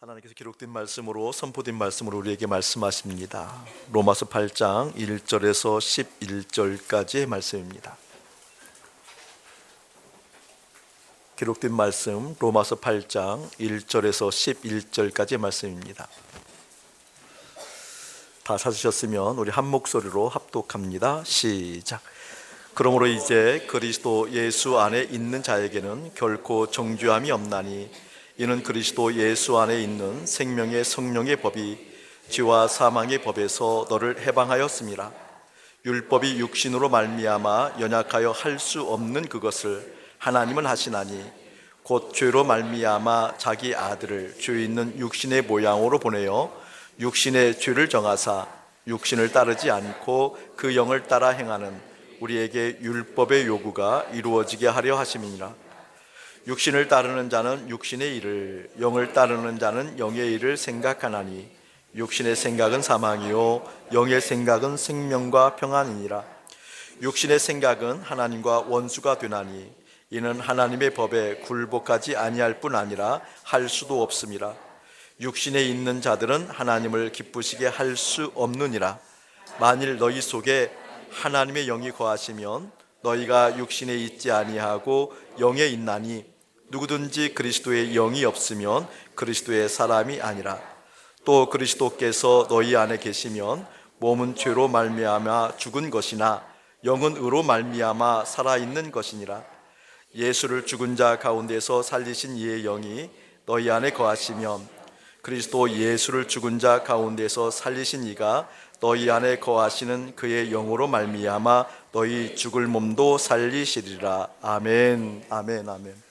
하나님께서 기록된 말씀으로 선포된 말씀으로 우리에게 말씀하십니다. 로마서 8장 1절에서 11절까지의 말씀입니다. 기록된 말씀 로마서 8장 1절에서 11절까지의 말씀입니다. 다 찾으셨으면 우리 한 목소리로 합독합니다. 시작. 그러므로 이제 그리스도 예수 안에 있는 자에게는 결코 정죄함이 없나니 이는 그리스도 예수 안에 있는 생명의 성령의 법이 죄와 사망의 법에서 너를 해방하였음이라. 율법이 육신으로 말미암아 연약하여 할 수 없는 그것을 하나님은 하시나니 곧 죄로 말미암아 자기 아들을 죄 있는 육신의 모양으로 보내어 육신의 죄를 정하사 육신을 따르지 않고 그 영을 따라 행하는 우리에게 율법의 요구가 이루어지게 하려 하심이니라. 육신을 따르는 자는 육신의 일을, 영을 따르는 자는 영의 일을 생각하나니 육신의 생각은 사망이요 영의 생각은 생명과 평안이니라. 육신의 생각은 하나님과 원수가 되나니 이는 하나님의 법에 굴복하지 아니할 뿐 아니라 할 수도 없음이라. 육신에 있는 자들은 하나님을 기쁘시게 할 수 없느니라. 만일 너희 속에 하나님의 영이 거하시면 너희가 육신에 있지 아니하고 영에 있나니 누구든지 그리스도의 영이 없으면 그리스도의 사람이 아니라. 또 그리스도께서 너희 안에 계시면 몸은 죄로 말미암아 죽은 것이나 영은 의로 말미암아 살아있는 것이니라. 예수를 죽은 자 가운데서 살리신 이의 영이 너희 안에 거하시면 그리스도 예수를 죽은 자 가운데서 살리신 이가 너희 안에 거하시는 그의 영으로 말미암아 너희 죽을 몸도 살리시리라. 아멘. 아멘. 아멘.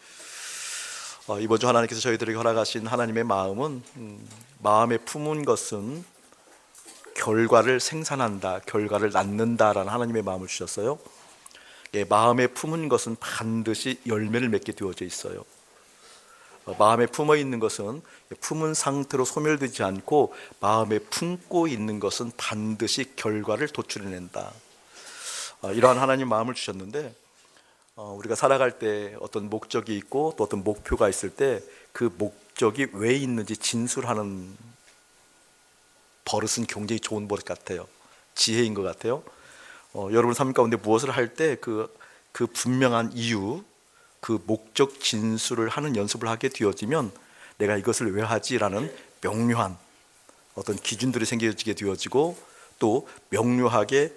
이번 주 하나님께서 저희들에게 허락하신 하나님의 마음은 마음에 품은 것은 결과를 생산한다, 결과를 낳는다라는 하나님의 마음을 주셨어요. 마음에 품은 것은 반드시 열매를 맺게 되어져 있어요. 마음에 품어 있는 것은 품은 상태로 소멸되지 않고 마음에 품고 있는 것은 반드시 결과를 도출해낸다. 이러한 하나님 마음을 주셨는데 우리가 살아갈 때 어떤 목적이 있고 또 어떤 목표가 있을 때 그 목적이 왜 있는지 진술하는 버릇은 굉장히 좋은 버릇 같아요. 지혜인 것 같아요. 여러분 삶 가운데 무엇을 할 때 그 분명한 이유, 그 목적 진술을 하는 연습을 하게 되어지면 내가 이것을 왜 하지라는 명료한 어떤 기준들이 생겨지게 되어지고 또 명료하게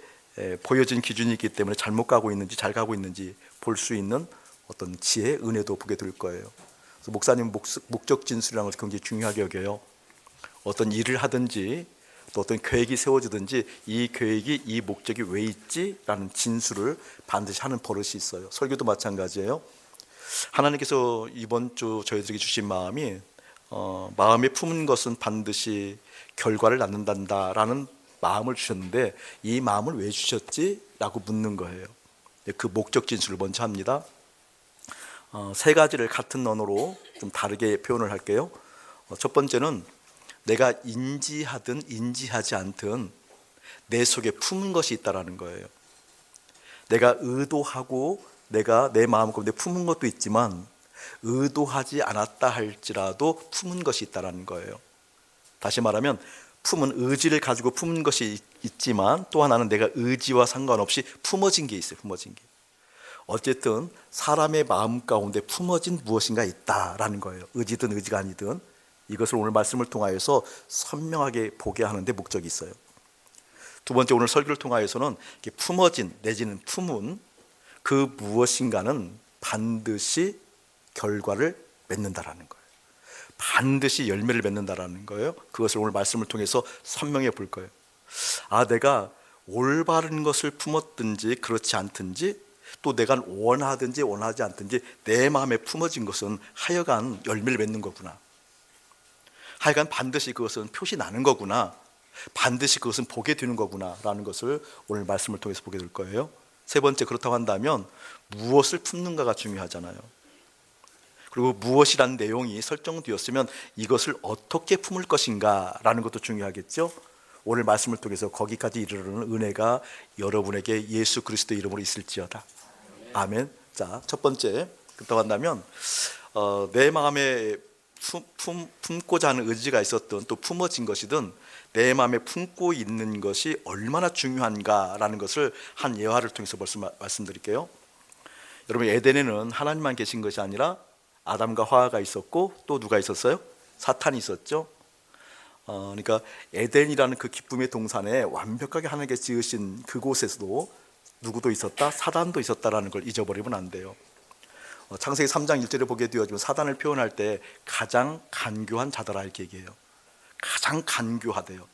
보여진 기준이 있기 때문에 잘못 가고 있는지 잘 가고 있는지 볼 수 있는 어떤 지혜, 은혜도 보게 될 거예요. 그래서 목사님 목적 진술이라는 것을 굉장히 중요하게 여겨요. 어떤 일을 하든지 또 어떤 계획이 세워지든지 이 계획이 이 목적이 왜 있지라는 진술을 반드시 하는 버릇이 있어요. 설교도 마찬가지예요. 하나님께서 이번 주 저희들에게 주신 마음이 마음에 품은 것은 반드시 결과를 낳는다라는 마음을 주셨는데 이 마음을 왜 주셨지? 라고 묻는 거예요. 그 목적 진술을 먼저 합니다. 세 가지를 같은 언어로 좀 다르게 표현을 할게요. 첫 번째는 내가 인지하든 인지하지 않든 내 속에 품은 것이 있다라는 거예요. 내가 의도하고 내가 내 마음 가운데 품은 것도 있지만 의도하지 않았다 할지라도 품은 것이 있다라는 거예요. 다시 말하면 품은 의지를 가지고 품은 것이 있지만 또 하나는 내가 의지와 상관없이 품어진 게 있어요. 품어진 게. 어쨌든 사람의 마음 가운데 품어진 무엇인가 있다라는 거예요. 의지든 의지가 아니든 이것을 오늘 말씀을 통하여서 선명하게 보게 하는데 목적이 있어요. 두 번째, 오늘 설교를 통하여서는 품어진 내지는 품은 그 무엇인가는 반드시 결과를 맺는다라는 거예요. 반드시 열매를 맺는다라는 거예요. 그것을 오늘 말씀을 통해서 선명해 볼 거예요. 내가 올바른 것을 품었든지 그렇지 않든지 또 내가 원하든지 원하지 않든지 내 마음에 품어진 것은 하여간 열매를 맺는 거구나. 하여간 반드시 그것은 표시 나는 거구나. 반드시 그것은 보게 되는 거구나 라는 것을 오늘 말씀을 통해서 보게 될 거예요. 세 번째, 그렇다고 한다면 무엇을 품는가가 중요하잖아요. 그리고 무엇이라는 내용이 설정되었으면 이것을 어떻게 품을 것인가 라는 것도 중요하겠죠. 오늘 말씀을 통해서 거기까지 이르는 은혜가 여러분에게 예수 그리스도 이름으로 있을지어다. 아멘. 자, 첫 번째, 그렇다고 한다면 내 마음에 품고자 하는 의지가 있었던 또 품어진 것이든 내 마음에 품고 있는 것이 얼마나 중요한가라는 것을 한 예화를 통해서 벌써 말씀드릴게요. 여러분, 에덴에는 하나님만 계신 것이 아니라 아담과 하와가 있었고 또 누가 있었어요? 사탄이 있었죠. 그러니까 에덴이라는 그 기쁨의 동산에 완벽하게 하나님께 지으신 그곳에서도 누구도 있었다? 사단도 있었다라는 걸 잊어버리면 안 돼요. 창세기 3장 1절에 보게 되어지면 사단을 표현할 때 가장 간교한 자더라 이렇게 얘기해요. 가장 간교하대요.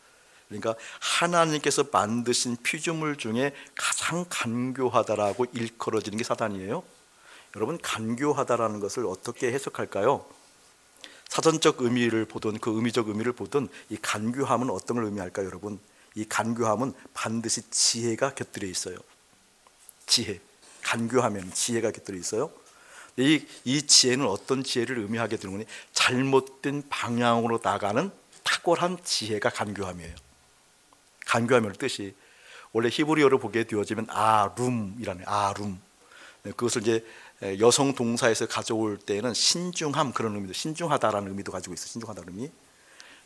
그러니까 하나님께서 만드신 피조물 중에 가장 간교하다라고 일컬어지는 게 사단이에요. 여러분, 간교하다라는 것을 어떻게 해석할까요? 사전적 의미를 보든 그 의미적 의미를 보든 이 간교함은 어떤 걸 의미할까요? 여러분, 이 간교함은 반드시 지혜가 곁들여 있어요. 지혜, 간교하면 지혜가 곁들여 있어요. 이 지혜는 어떤 지혜를 의미하게 되는 거니? 잘못된 방향으로 나가는 탁월한 지혜가 간교함이에요. 간교함의 뜻이 원래 히브리어로 보게 되어지면 아룸이라는 아룸. 그것을 이제 여성 동사에서 가져올 때는 신중함 그런 의미도, 신중하다라는 의미도 가지고 있어요. 신중하다는 의미.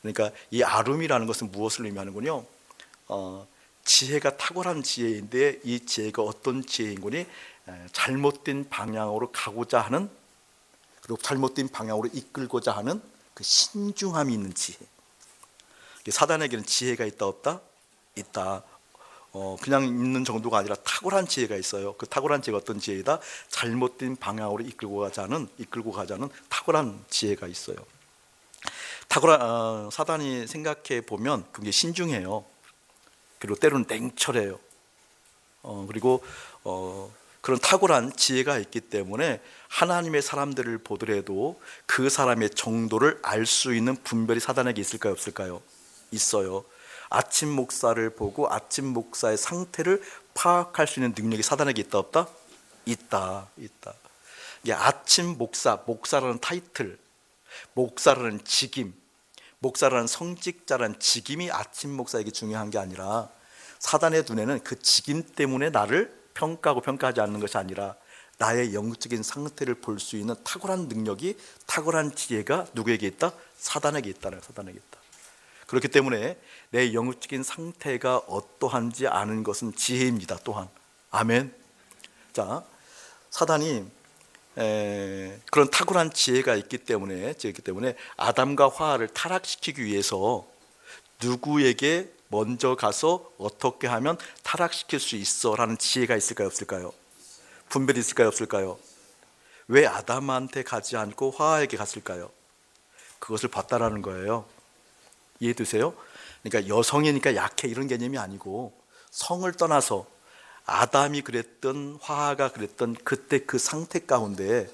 그러니까 이 아룸이라는 것은 무엇을 의미하는군요? 지혜가 탁월한 지혜인데 이 지혜가 어떤 지혜인 거니? 잘못된 방향으로 가고자 하는, 그리고 잘못된 방향으로 이끌고자 하는 그 신중함이 있는 지혜. 사단에게는 지혜가 있다 없다? 있다. 그냥 있는 정도가 아니라 탁월한 지혜가 있어요. 그 탁월한 지혜가 어떤 지혜이다? 잘못된 방향으로 이끌고 가자는 탁월한 지혜가 있어요. 사단이 생각해 보면 굉장히 신중해요. 그리고 때로는 냉철해요. 그리고 그런 탁월한 지혜가 있기 때문에 하나님의 사람들을 보더라도 그 사람의 정도를 알 수 있는 분별이 사단에게 있을까요, 없을까요? 있어요. 아침 목사를 보고 아침 목사의 상태를 파악할 수 있는 능력이 사단에게 있다 없다? 있다. 이게 아침 목사라는 타이틀, 목사라는 직임, 목사라는 성직자라는 직임이 아침 목사에게 중요한 게 아니라 사단의 눈에는 그 직임 때문에 나를 평가하고 평가하지 않는 것이 아니라 나의 영적인 상태를 볼 수 있는 탁월한 능력이, 탁월한 지혜가 누구에게 있다? 사단에게 있다는 거예요. 사단에게 있다. 그렇기 때문에 내 영적인 상태가 어떠한지 아는 것은 지혜입니다. 또한 아멘. 자, 사단이 그런 탁월한 지혜가 있기 때문에 아담과 하와를 타락시키기 위해서 누구에게 먼저 가서 어떻게 하면 타락시킬 수 있어 라는 지혜가 있을까요, 없을까요? 분별이 있을까요, 없을까요? 왜 아담한테 가지 않고 하와에게 갔을까요? 그것을 봤다라는 거예요. 이해되세요? 그러니까 여성이니까 약해 이런 개념이 아니고 성을 떠나서 아담이 그랬던 하와가 그랬던 그때 그 상태 가운데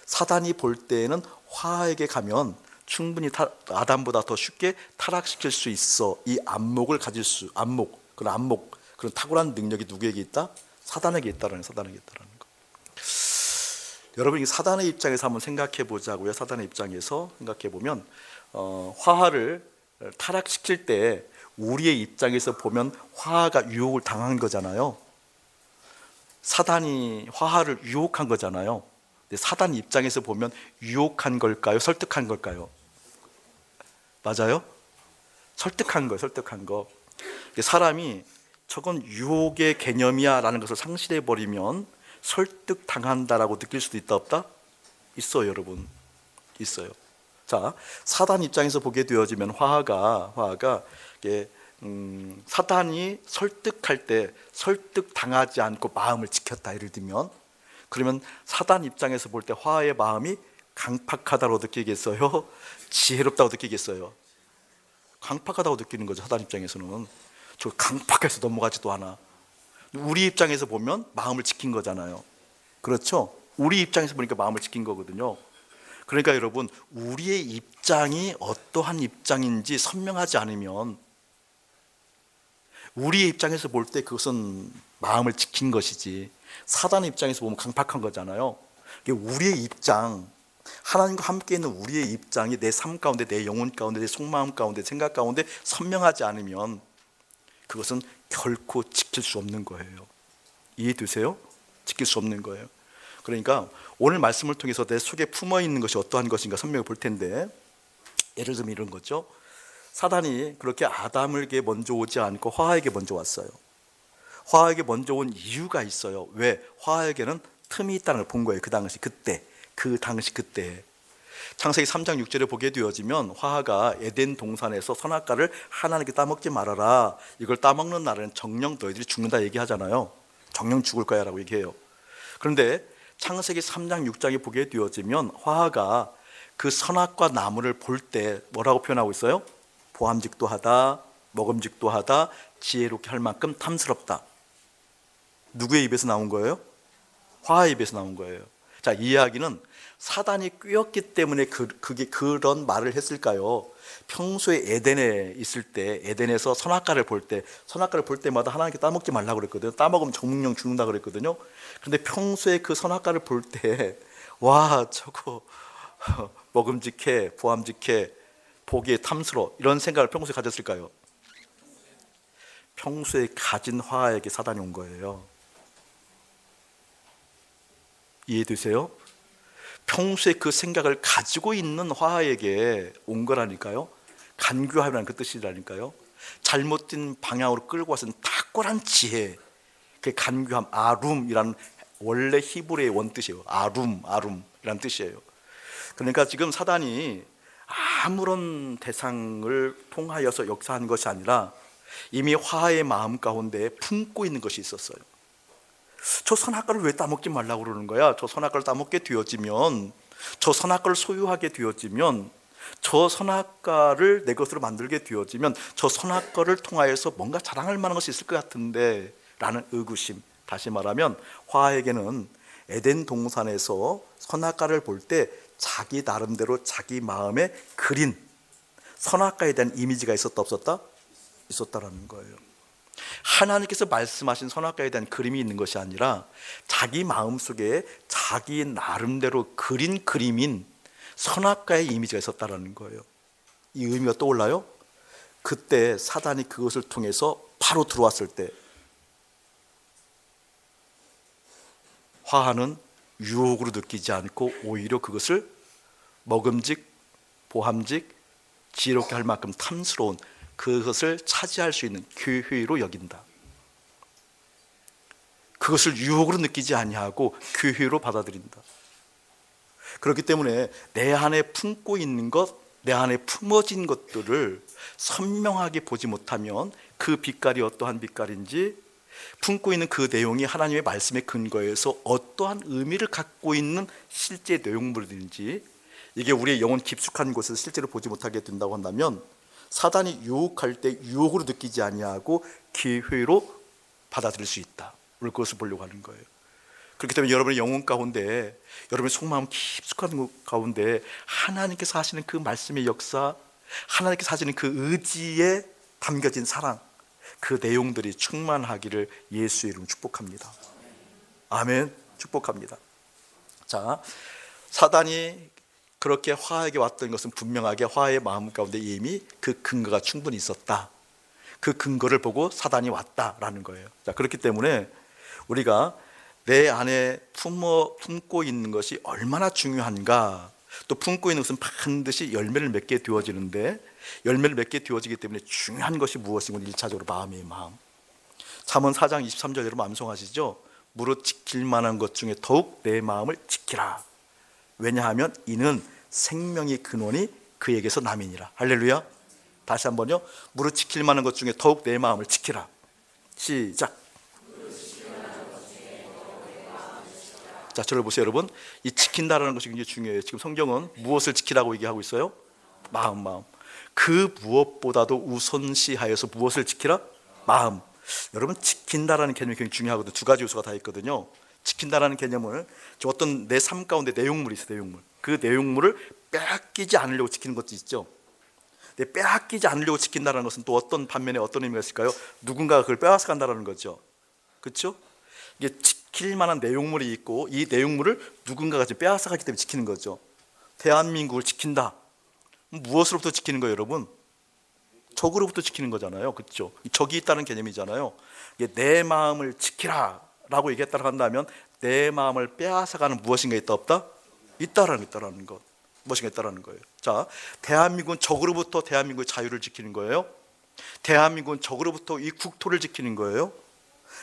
사단이 볼 때에는 하와에게 가면 충분히 아담보다 더 쉽게 타락시킬 수 있어. 이 안목을 가질 수, 그런 탁월한 능력이 누구에게 있다? 사단에게 있다라는 거. 여러분, 이 사단의 입장에서 한번 생각해 보자고요. 사단의 입장에서 생각해 보면 화하를 타락시킬 때 우리의 입장에서 보면 화하가 유혹을 당한 거잖아요. 사단이 화하를 유혹한 거잖아요. 근데 사단 입장에서 보면 유혹한 걸까요? 설득한 걸까요? 맞아요? 설득한 거. 사람이 저건 유혹의 개념이야 라는 것을 상실해 버리면 설득당한다라고 느낄 수도 있다 없다? 있어요, 여러분. 있어요. 자, 사단 입장에서 보게 되어지면 화하가 사단이 설득할 때 설득당하지 않고 마음을 지켰다, 예를 들면, 그러면 사단 입장에서 볼 때 화하의 마음이 강팍하다고 느끼겠어요? 지혜롭다고 느끼겠어요? 강팍하다고 느끼는 거죠. 사단 입장에서는 저 강팍해서 넘어가지도 않아. 우리 입장에서 보면 마음을 지킨 거잖아요. 그렇죠? 우리 입장에서 보니까 마음을 지킨 거거든요. 그러니까 여러분, 우리의 입장이 어떠한 입장인지 선명하지 않으면 우리의 입장에서 볼 때 그것은 마음을 지킨 것이지, 사단의 입장에서 보면 강팍한 거잖아요. 우리의 입장, 하나님과 함께 있는 우리의 입장이 내 삶 가운데, 내 영혼 가운데, 내 속마음 가운데, 생각 가운데 선명하지 않으면 그것은 결코 지킬 수 없는 거예요. 이해되세요? 지킬 수 없는 거예요. 그러니까 오늘 말씀을 통해서 내 속에 품어 있는 것이 어떠한 것인가 설명해 볼 텐데, 예를 들면 이런 거죠. 사단이 그렇게 아담에게 먼저 오지 않고 화에게 먼저 왔어요. 화에게 먼저 온 이유가 있어요. 왜? 화에게는 틈이 있다는 걸 본 거예요. 그 당시 그때. 창세기 3장 6절에 보게 되어지면 화가 에덴 동산에서 선악과를 하나님께 따먹지 말아라, 이걸 따먹는 날에는 정녕 너희들이 죽는다 얘기하잖아요. 정녕 죽을 거야 라고 얘기해요. 그런데 창세기 3장 6장에 보게 되어지면 화가 그 선악과 나무를 볼 때 뭐라고 표현하고 있어요? 보암직도 하다, 먹음직도 하다, 지혜롭게 할 만큼 탐스럽다. 누구의 입에서 나온 거예요? 화의 입에서 나온 거예요. 자, 이 이야기는 사단이 꾀었기 때문에 그게 그런 말을 했을까요? 평소에 에덴에 있을 때, 에덴에서 선악과를 볼 때마다 하나님께 따먹지 말라고 그랬거든요. 따먹으면 정령 죽는다 그랬거든요. 그런데 평소에 그 선악과를 볼 때, 와, 저거 먹음직해, 보암직해, 보기에 탐스러워, 이런 생각을 평소에 가졌을까요? 평소에 가진 화에게 사단이 온 거예요. 이해되세요? 평소에 그 생각을 가지고 있는 화에게 온 거라니까요. 간교함이라는 그 뜻이라니까요. 잘못된 방향으로 끌고 와서는 탁월한 지혜, 그 간교함, 아룸이라는 원래 히브리의 원뜻이에요. 아룸이라는 뜻이에요. 그러니까 지금 사단이 아무런 대상을 통하여서 역사한 것이 아니라 이미 화의 마음 가운데 품고 있는 것이 있었어요. 저 선악과를 왜 따먹지 말라고 그러는 거야? 저 선악과를 따먹게 되어지면, 저 선악과를 소유하게 되어지면, 저 선악과를 내 것으로 만들게 되어지면 저 선악과를 통하여서 뭔가 자랑할 만한 것이 있을 것 같은데 라는 의구심. 다시 말하면 화에게는 에덴 동산에서 선악과를 볼 때 자기 나름대로 자기 마음에 그린 선악과에 대한 이미지가 있었다 없었다? 있었다라는 거예요. 하나님께서 말씀하신 선악과에 대한 그림이 있는 것이 아니라 자기 마음속에 자기 나름대로 그린 그림인 선악과의 이미지가 있었다라는 거예요. 이 의미가 떠올라요? 그때 사단이 그것을 통해서 바로 들어왔을 때 화하는 유혹으로 느끼지 않고 오히려 그것을 먹음직, 보함직, 지혜롭게 할 만큼 탐스러운 그것을 차지할 수 있는 교회로 여긴다. 그것을 유혹으로 느끼지 아니하고 교회로 받아들인다. 그렇기 때문에 내 안에 품고 있는 것, 내 안에 품어진 것들을 선명하게 보지 못하면 그 빛깔이 어떠한 빛깔인지, 품고 있는 그 내용이 하나님의 말씀의 근거에서 어떠한 의미를 갖고 있는 실제 내용물인지, 이게 우리의 영혼 깊숙한 곳에서 실제로 보지 못하게 된다고 한다면 사단이 유혹할 때 유혹으로 느끼지 아니하고 기회로 받아들일 수 있다. 우리 그것을 보려고 하는 거예요. 그렇기 때문에 여러분의 영혼 가운데, 여러분의 속마음 깊숙한 곳 가운데 하나님께서 하시는 그 말씀의 역사, 하나님께서 하시는 그 의지에 담겨진 사랑, 그 내용들이 충만하기를 예수의 이름으로 축복합니다. 아멘. 축복합니다. 자, 사단이 그렇게 화에게 왔던 것은 분명하게 화의 마음 가운데 이미 그 근거가 충분히 있었다. 그 근거를 보고 사단이 왔다라는 거예요. 자, 그렇기 때문에 우리가 내 안에 품고 있는 것이 얼마나 중요한가, 또 품고 있는 것은 반드시 열매를 맺게 되어지는데, 열매를 맺게 되어지기 때문에 중요한 것이 무엇이고, 1차적으로 마음이에요. 마음. 잠언 4장 23절 여러분 암송하시죠? 무릇 지킬 만한 것 중에 더욱 내 마음을 지키라. 왜냐하면 이는 생명의 근원이 그에게서 남이니라. 할렐루야. 다시 한번요. 무릇 지킬 만한 것 중에 더욱 내 마음을 지키라. 시작. 자, 저를 보세요 여러분. 이 지킨다라는 것이 굉장히 중요해요. 지금 성경은 무엇을 지키라고 얘기하고 있어요? 마음. 그 무엇보다도 우선시하여서 무엇을 지키라? 마음. 여러분, 지킨다라는 개념이 굉장히 중요하거든요. 두 가지 요소가 다 있거든요. 지킨다라는 개념을, 어떤 내 삶 가운데 내용물이 있어요. 내용물. 그 내용물을 빼앗기지 않으려고 지키는 것도 있죠. 근데 빼앗기지 않으려고 지킨다는 것은 또 어떤 반면에 어떤 의미가 있을까요? 누군가가 그걸 빼앗아 간다는 거죠. 그렇죠? 이게 지킬 만한 내용물이 있고, 이 내용물을 누군가가 빼앗아 가기 때문에 지키는 거죠. 대한민국을 지킨다. 무엇으로부터 지키는 거예요, 여러분? 적으로부터 지키는 거잖아요. 그렇죠? 적이 있다는 개념이잖아요. 이게 내 마음을 지키라 라고 얘기했다고 한다면 내 마음을 빼앗아가는 무엇인가 있다 없다? 있다라는 것. 무엇인가 있다라는 거예요. 자, 대한민국은 적으로부터 대한민국의 자유를 지키는 거예요. 대한민국은 적으로부터 이 국토를 지키는 거예요.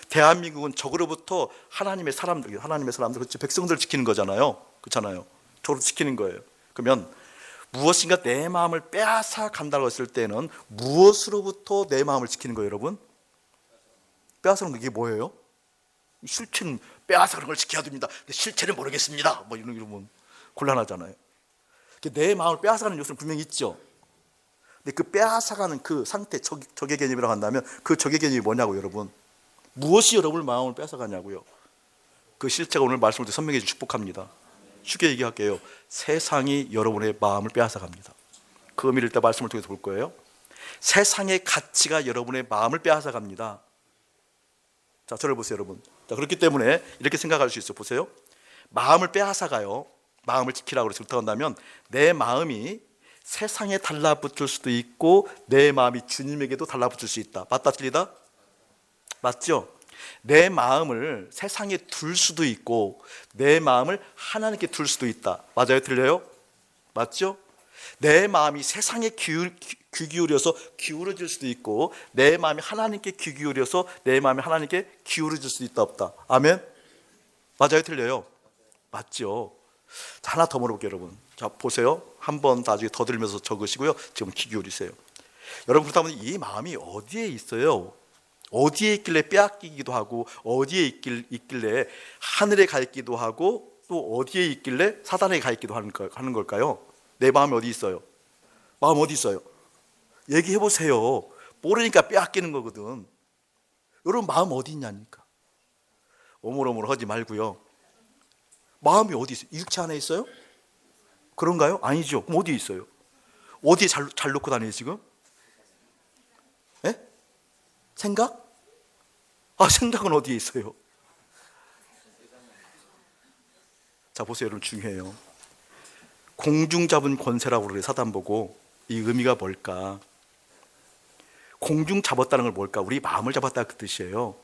대한민국은 적으로부터 하나님의 사람들, 그렇지, 백성들을 지키는 거잖아요. 그렇잖아요. 적으로 지키는 거예요. 그러면 무엇인가 내 마음을 빼앗아 간다고 했을 때는 무엇으로부터 내 마음을 지키는 거예요, 여러분? 빼앗아는 게 뭐예요? 실체는 빼앗아가는 걸 지켜야 됩니다. 근데 실체는 모르겠습니다. 뭐 이러면 곤란하잖아요. 내 마음을 빼앗아가는 요소는 분명히 있죠. 근데 그 빼앗아가는 그 상태, 적의 개념이라고 한다면 그 적의 개념이 뭐냐고, 여러분? 무엇이 여러분의 마음을 빼앗아가냐고요? 그 실체가 오늘 말씀을 통해 선명해 주시기 축복합니다. 쉽게 얘기할게요. 세상이 여러분의 마음을 빼앗아갑니다. 그 의미를 일단 말씀을 통해서 볼 거예요. 세상의 가치가 여러분의 마음을 빼앗아갑니다. 자, 저를 보세요, 여러분. 자, 그렇기 때문에 이렇게 생각할 수 있어요. 보세요. 마음을 빼앗아가요. 마음을 지키라고 그래서 그렇다고 한다면 내 마음이 세상에 달라붙을 수도 있고 내 마음이 주님에게도 달라붙을 수 있다. 맞다 틀리다? 맞죠? 내 마음을 세상에 둘 수도 있고 내 마음을 하나님께 둘 수도 있다. 맞아요? 틀려요? 맞죠? 내 마음이 세상에 귀 기울여서 기울어질 수도 있고 내 마음이 하나님께 귀 기울여서 내 마음이 하나님께 기울어질 수도 있다 없다. 아멘? 맞아요? 틀려요? 맞죠? 자, 하나 더 물어볼게요, 여러분. 자, 보세요. 한번 나중에 더 들으면서 적으시고요. 지금 귀 기울이세요. 여러분, 그렇다면 이 마음이 어디에 있어요? 어디에 있길래 빼앗기기도 하고 어디에 있길래 하늘에 가 있기도 하고 또 어디에 있길래 사단에 가 있기도 하는 걸까요? 내 마음이 어디 있어요? 마음 어디 있어요? 얘기해 보세요. 모르니까 빼앗기는 거거든. 여러분, 마음 어디 있냐니까. 오물오물 하지 말고요. 마음이 어디 있어요? 육체 안에 있어요? 그런가요? 아니죠. 그럼 어디에 있어요? 어디에 잘 놓고 다녀요 지금? 예? 생각? 생각은 어디에 있어요? 자, 보세요, 여러분. 중요해요. 공중 잡은 권세라고 그래요. 사단 보고. 이 의미가 뭘까? 공중 잡았다는 걸 뭘까? 우리 마음을 잡았다 그 뜻이에요.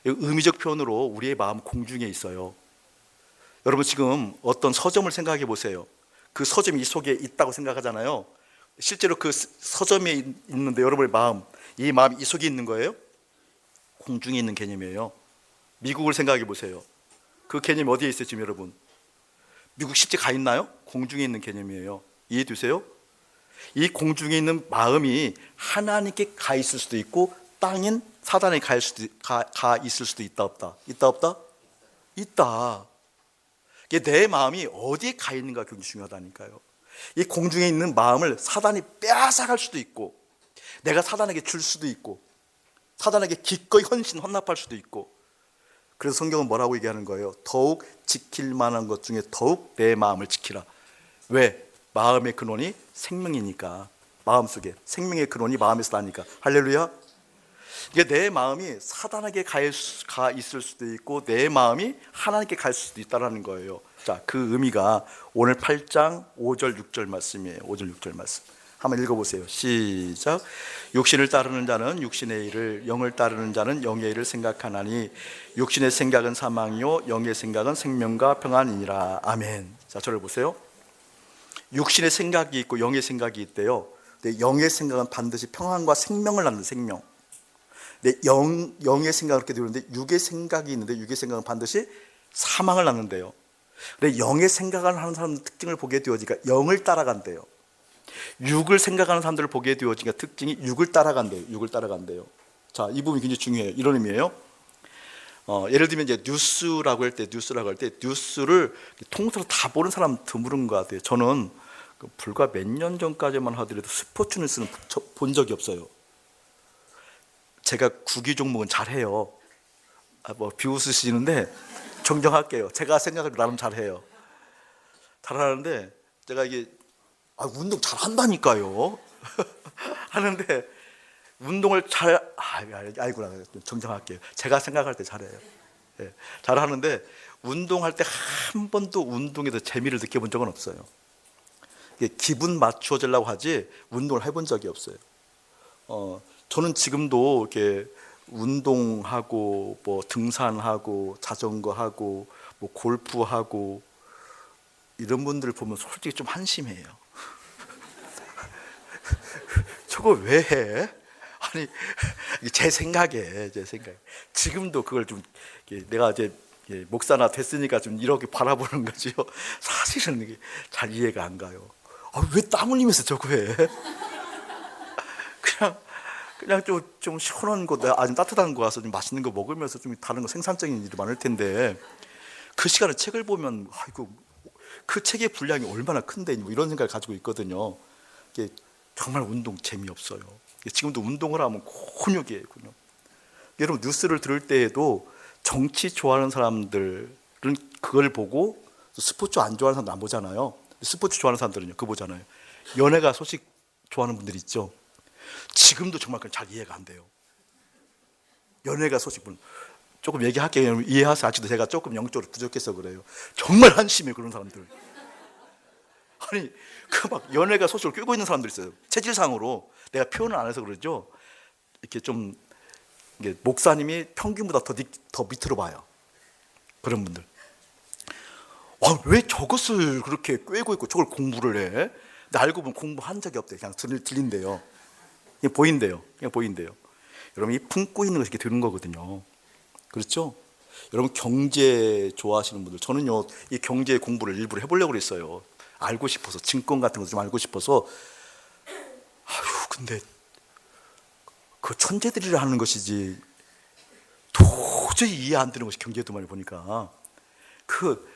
의미적 표현으로 우리의 마음 공중에 있어요. 여러분, 지금 어떤 서점을 생각해 보세요. 그 서점이 이 속에 있다고 생각하잖아요. 실제로 그 서점에 있는데 여러분의 마음, 이 마음이 이 속에 있는 거예요? 공중에 있는 개념이에요. 미국을 생각해 보세요. 그 개념이 어디에 있어요 지금 여러분? 미국 실제 가 있나요? 공중에 있는 개념이에요. 이해되세요? 이 공중에 있는 마음이 하나님께 가 있을 수도 있고 땅인 사단에 가 있을 수도 있다 없다? 있다 없다? 있다. 내 마음이 어디에 가 있는가 굉장히 중요하다니까요. 이 공중에 있는 마음을 사단이 빼앗아갈 수도 있고 내가 사단에게 줄 수도 있고 사단에게 기꺼이 헌납할 수도 있고. 그래서 성경은 뭐라고 얘기하는 거예요? 더욱 지킬 만한 것 중에 더욱 내 마음을 지키라. 왜? 마음의 근원이 생명이니까. 마음속에 생명의 근원이 마음에서 나니까. 할렐루야. 이게 내 마음이 사단에게 가 있을 수도 있고 내 마음이 하나님께 갈 수도 있다는 거예요. 자, 그 의미가 오늘 8장 5절 6절 말씀이에요. 5절 6절 말씀 한번 읽어보세요. 시작. 육신을 따르는 자는 육신의 일을, 영을 따르는 자는 영의 일을 생각하나니 육신의 생각은 사망이요 영의 생각은 생명과 평안이니라. 아멘. 자, 저를 보세요. 육신의 생각이 있고 영의 생각이 있대요. 근데 영의 생각은 반드시 평안과 생명을 낳는 생명. 근데 영의 생각을 그렇게 되는데 육의 생각이 있는데 육의 생각은 반드시 사망을 낳는데요. 근데 영의 생각을 하는 사람들 특징을 보게 되어지니까 영을 따라간대요. 육을 생각하는 사람들을 보게 되어지니까 특징이 육을 따라간대요. 육을 따라간대요. 자, 이 부분이 굉장히 중요해요. 이런 의미예요. 예를 들면 이제 뉴스라고 할 때 뉴스를 통틀어 다 보는 사람 드물은 것 같아요. 저는 불과 몇 년 전까지만 하더라도 스포츠 뉴스는 본 적이 없어요. 제가 구기 종목은 잘해요. 비웃으시는데 정정할게요. 제가 생각을 나름 잘해요. 잘하는데 제가 이게 운동 잘한다니까요. 하는데 운동을 아이고라 정정할게요. 제가 생각할 때 잘해요. 네, 잘하는데 운동할 때 한 번도 운동에서 재미를 느껴본 적은 없어요. 기분 맞추어지려고 하지 운동을 해본 적이 없어요. 저는 지금도 이렇게 운동하고 뭐 등산하고 자전거 하고 뭐 골프하고 이런 분들 보면 솔직히 좀 한심해요. 저거 왜 해? 아니, 제 생각에 지금도 그걸 좀 내가 이제 목사나 됐으니까 좀 이렇게 바라보는 거지요. 사실은 이게 잘 이해가 안 가요. 왜 땀 흘리면서 저거 해? 그냥 좀 시원한 거, 아주 따뜻한 거 가서 좀 맛있는 거 먹으면서 좀 다른 거 생산적인 일이 많을 텐데 그 시간에 책을 보면 아이고 그 책의 분량이 얼마나 큰데 뭐 이런 생각을 가지고 있거든요. 이게 정말 운동 재미없어요. 지금도 운동을 하면 곤욕이에요, 곤욕. 여러분 뉴스를 들을 때에도 정치 좋아하는 사람들은 그걸 보고 스포츠 안 좋아하는 사람들 안 보잖아요. 스포츠 좋아하는 사람들은요, 그거 보잖아요. 연예가 소식 좋아하는 분들 있죠. 지금도 정말 잘 이해가 안 돼요. 연예가 소식은 조금 얘기할게요. 이해하세요. 아직도 제가 조금 영적으로 부족해서 그래요. 정말 한심해 그런 사람들. 아니 그 막 연예가 소식을 꿰고 있는 사람들 있어요. 체질상으로 내가 표현을 안 해서 그러죠. 이렇게 좀 이게 목사님이 평균보다 더 밑으로 봐요. 그런 분들. 왜 저것을 그렇게 꿰고 있고 저걸 공부를 해? 근데 알고 보면 공부한 적이 없대요. 그냥 들린대요. 그냥 보인대요. 여러분 이 품고 있는 것이 이렇게 되는 거거든요. 그렇죠? 여러분 경제 좋아하시는 분들, 저는요 이 경제 공부를 일부러 해보려고 그랬어요. 알고 싶어서, 증권 같은 거 좀 알고 싶어서. 근데 그 천재들이라 하는 것이지 도저히 이해 안 되는 것이 경제도만을 보니까 그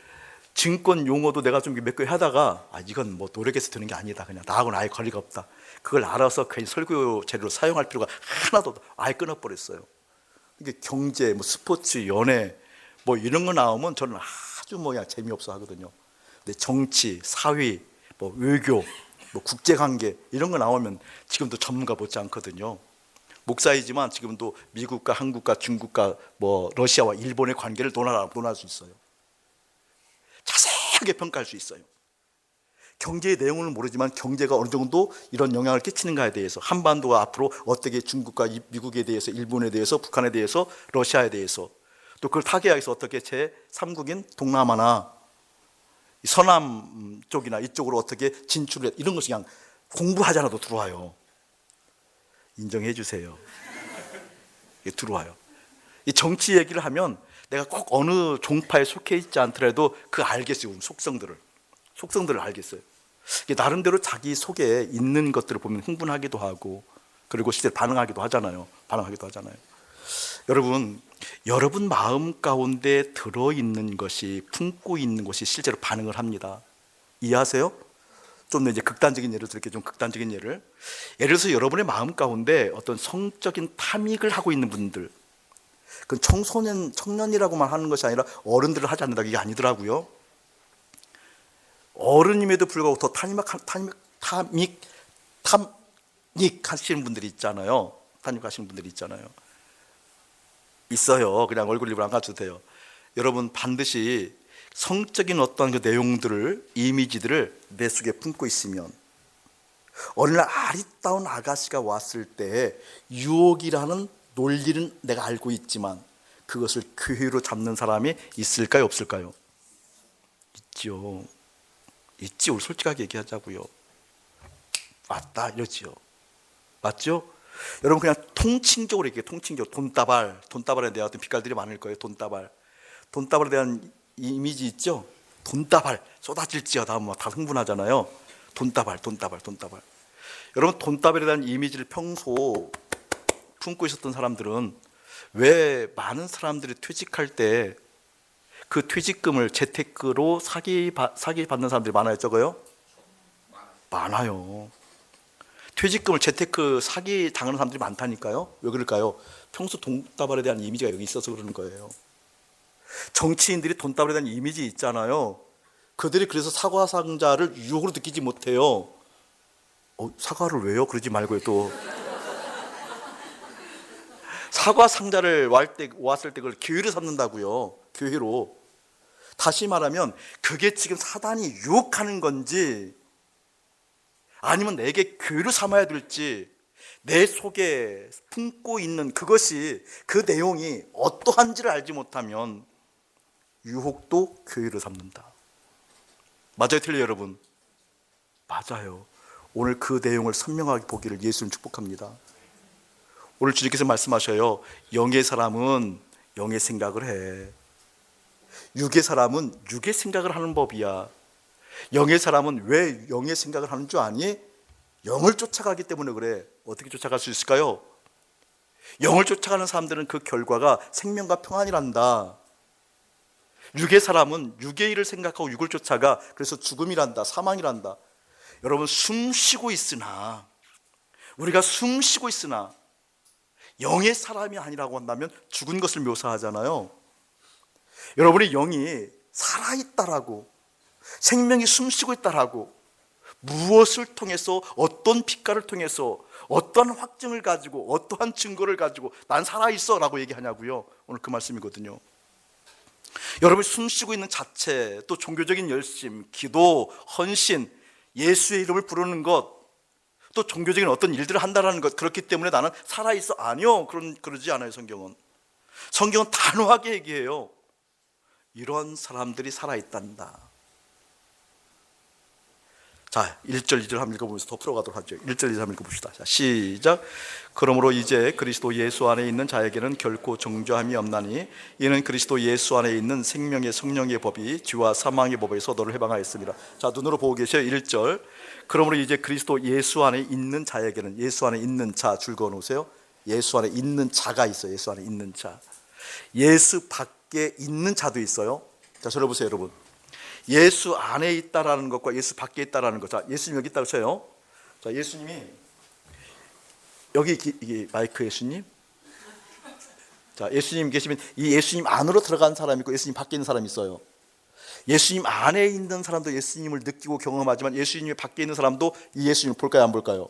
증권 용어도 내가 좀 몇 개 하다가 이건 뭐 노력해서 되는 게 아니다. 그냥 나하고는 아예 거리가 없다. 그걸 알아서 괜히 설교 재료로 사용할 필요가 하나도 아예 끊어버렸어요. 이게 경제, 뭐 스포츠, 연애 뭐 이런 거 나오면 저는 아주 그냥 재미없어 하거든요. 근데 정치, 사회, 뭐 외교, 뭐 국제관계 이런 거 나오면 지금도 전문가 못지 않거든요. 목사이지만 지금도 미국과 한국과 중국과 뭐 러시아와 일본의 관계를 논할 수 있어요. 자세하게 평가할 수 있어요. 경제의 내용을 모르지만 경제가 어느 정도 이런 영향을 끼치는가에 대해서, 한반도가 앞으로 어떻게 중국과 미국에 대해서, 일본에 대해서, 북한에 대해서, 러시아에 대해서, 또 그걸 타개하기 위해서 어떻게 제3국인 동남아나 서남 쪽이나 이쪽으로 어떻게 진출해, 이런 것이 그냥 공부하지 않아도 들어와요. 인정해 주세요. 들어와요. 이 정치 얘기를 하면 내가 꼭 어느 종파에 속해 있지 않더라도 그 알겠어요. 속성들을 알겠어요. 나름대로 자기 속에 있는 것들을 보면 흥분하기도 하고, 그리고 실제 반응하기도 하잖아요. 여러분 마음 가운데 들어있는 것이, 품고 있는 것이 실제로 반응을 합니다. 이해하세요? 좀 이제 극단적인 예를 들게, 좀 극단적인 예를. 예를 들어서 여러분의 마음 가운데 어떤 성적인 탐닉을 하고 있는 분들, 그 청년이라고만 하는 것이 아니라 어른들을 하지 않는다, 이게 아니더라고요. 어른임에도 불구하고 더 탐닉하시는 분들이 있잖아요. 있어요. 그냥 얼굴 일부러 안 가르쳐도 돼요. 여러분 반드시 성적인 어떤 그 내용들을, 이미지들을 내 속에 품고 있으면 어느 날 아리따운 아가씨가 왔을 때 유혹이라는 논리는 내가 알고 있지만 그것을 교회로 잡는 사람이 있을까요, 없을까요? 있지. 우리 솔직하게 얘기하자고요. 맞다 이러지요. 맞죠? 여러분 그냥 통칭적으로 얘기해요. 돈다발에 대한 어떤 빛깔들이 많을 거예요. 돈다발에 대한 이미지 있죠? 돈다발 쏟아질지어다 하면 다 흥분하잖아요. 돈다발. 여러분 돈다발에 대한 이미지를 평소 품고 있었던 사람들은 왜 많은 사람들이 퇴직할 때 그 퇴직금을 재테크로 사기 받는 사람들이 많아요, 적어요? 많아요. 퇴직금을 재테크 사기 당하는 사람들이 많다니까요. 왜 그럴까요? 평소 돈다발에 대한 이미지가 여기 있어서 그러는 거예요. 정치인들이 돈다발에 대한 이미지 있잖아요. 그들이 그래서 사과 상자를 유혹으로 느끼지 못해요. 사과를 왜요? 그러지 말고요. 또 사과 상자를 왔을 때 그걸 교회로 삼는다고요. 교회로. 다시 말하면 그게 지금 사단이 유혹하는 건지 아니면 내게 교회로 삼아야 될지, 내 속에 품고 있는 그것이, 그 내용이 어떠한지를 알지 못하면 유혹도 교회를 삼는다. 맞아요, 틀려요, 여러분? 맞아요. 오늘 그 내용을 선명하게 보기를 예수님 축복합니다. 오늘 주님께서 말씀하셔요. 영의 사람은 영의 생각을 해. 육의 사람은 육의 생각을 하는 법이야. 영의 사람은 왜 영의 생각을 하는 줄 아니? 영을 쫓아가기 때문에 그래. 어떻게 쫓아갈 수 있을까요? 영을 쫓아가는 사람들은 그 결과가 생명과 평안이란다. 육의 사람은 육의 일을 생각하고 육을 쫓아가. 그래서 죽음이란다, 사망이란다. 여러분, 숨 쉬고 있으나, 우리가 숨 쉬고 있으나 영의 사람이 아니라고 한다면 죽은 것을 묘사하잖아요. 여러분의 영이 살아있다라고, 생명이 숨쉬고 있다라고, 무엇을 통해서, 어떤 빛깔을 통해서, 어떠한 확증을 가지고, 어떠한 증거를 가지고 난 살아있어 라고 얘기하냐고요. 오늘 그 말씀이거든요. 여러분이 숨쉬고 있는 자체, 또 종교적인 열심, 기도, 헌신, 예수의 이름을 부르는 것, 또 종교적인 어떤 일들을 한다는 것, 그렇기 때문에 나는 살아있어? 아니요, 그러지 않아요. 성경은 단호하게 얘기해요. 이런 사람들이 살아있단다. 자, 1절 2절 한번 읽어보면서 더 풀어가도록 하죠. 1절 2절 한번 읽어봅시다. 자, 시작. 그러므로 이제 그리스도 예수 안에 있는 자에게는 결코 정죄함이 없나니 이는 그리스도 예수 안에 있는 생명의 성령의 법이 죄와 사망의 법에서 너를 해방하였습니다. 자, 눈으로 보고 계셔요. 1절. 그러므로 이제 그리스도 예수 안에 있는 자에게는, 예수 안에 있는 자 줄 그어 놓으세요. 예수 안에 있는 자가 있어요. 예수 안에 있는 자. 예수 밖에 있는 자도 있어요. 자, 저를 보세요, 여러분. 예수 안에 있다라는 것과 예수 밖에 있다라는 것. 자, 예수님 여기 있다고 쳐요. 자, 예수님이 여기, 이게 마이크 예수님. 자, 예수님 계시면 이 예수님 안으로 들어간 사람이 있고 예수님 밖에 있는 사람이 있어요. 예수님 안에 있는 사람도 예수님을 느끼고 경험하지만 예수님 밖에 있는 사람도 이 예수님을 볼까요, 안 볼까요?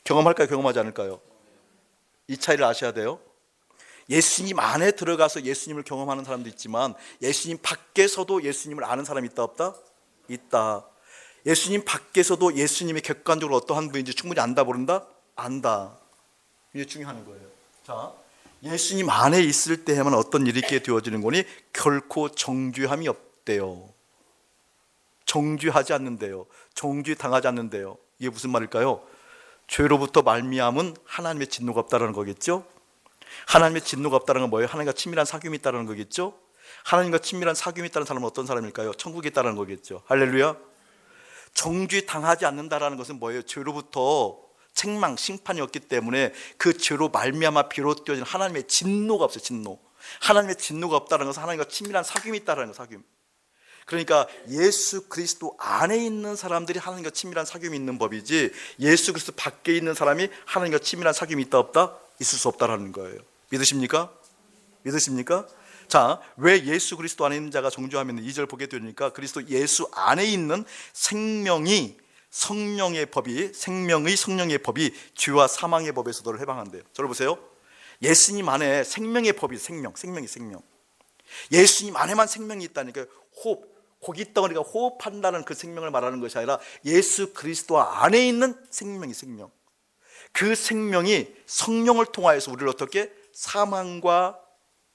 경험할까요, 경험하지 않을까요? 이 차이를 아셔야 돼요. 예수님 안에 들어가서 예수님을 경험하는 사람도 있지만 예수님 밖에서도 예수님을 아는 사람이 있다, 없다? 있다. 예수님 밖에서도 예수님이 객관적으로 어떠한 분인지 충분히 안다, 모른다? 안다. 이게 중요한 거예요. 자, 예수님 안에 있을 때에만 어떤 일이 있게 되어지는 거니? 결코 정죄함이 없대요. 정죄하지 않는데요. 정죄당하지 않는데요. 이게 무슨 말일까요? 죄로부터 말미암은 하나님의 진노가 없다는 거겠죠? 하나님의 진노가 없다는 건 뭐예요? 하나님과 친밀한 사귐이 있다는 거겠죠? 하나님과 친밀한 사귐이 있다는 사람은 어떤 사람일까요? 천국에 있다는 거겠죠. 할렐루야. 정죄 당하지 않는다라는 것은 뭐예요? 죄로부터 책망, 심판이 없기 때문에 그 죄로 말미암아 비롯되어진 하나님의 진노가 없어요. 진노. 하나님의 진노가 없다는 것은 하나님과 친밀한 사귐이 있다는 거, 사귐. 그러니까 예수 그리스도 안에 있는 사람들이 하나님과 친밀한 사귐이 있는 법이지, 예수 그리스도 밖에 있는 사람이 하나님과 친밀한 사귐이 있다, 없다? 있을 수 없다라는 거예요. 믿으십니까? 믿으십니까? 자, 왜 예수 그리스도 안에 있는 자가 정죄하면 2절 보게 되니까 그리스도 예수 안에 있는 생명이, 성령의 법이, 생명의 성령의 법이 죄와 사망의 법에서 너를 해방한대요. 저를 보세요. 예수님 안에 생명의 법이, 생명이 생명. 예수님 안에만 생명이 있다니까요. 호흡, 고기 덩어리가 호흡한다는 그 생명을 말하는 것이 아니라 예수 그리스도 안에 있는 생명이 생명. 그 생명이 성령을 통하여서 우리를 어떻게 사망과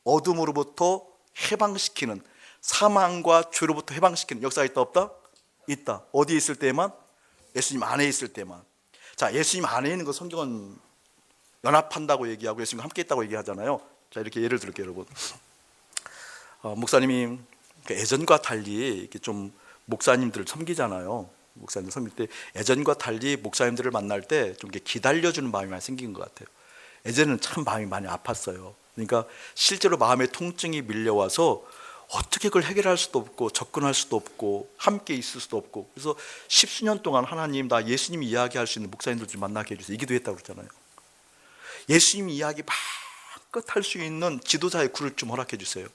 어둠으로부터 해방시키는, 사망과 죄로부터 해방시키는 역사가 있다, 없다? 있다. 어디에 있을 때만? 예수님 안에 있을 때만. 자, 예수님 안에 있는 거 성경은 연합한다고 얘기하고 예수님과 함께 있다고 얘기하잖아요. 자, 이렇게 예를 들게요, 여러분. 목사님이 예전과 달리 이렇게 좀 목사님들을 섬기잖아요. 목사님들 섬길 때 예전과 달리 목사님들을 만날 때 좀 기다려주는 마음이 많이 생긴 것 같아요. 예전에는 참 마음이 많이 아팠어요. 그러니까 실제로 마음의 통증이 밀려와서 어떻게 그걸 해결할 수도 없고 접근할 수도 없고 함께 있을 수도 없고, 그래서 십수년 동안 하나님, 나 예수님 이야기할 수 있는 목사님들 좀 만나게 해주세요, 이 기도했다고 그러잖아요. 예수님 이야기 마음껏 할 수 있는 지도자의 굴을 좀 허락해 주세요.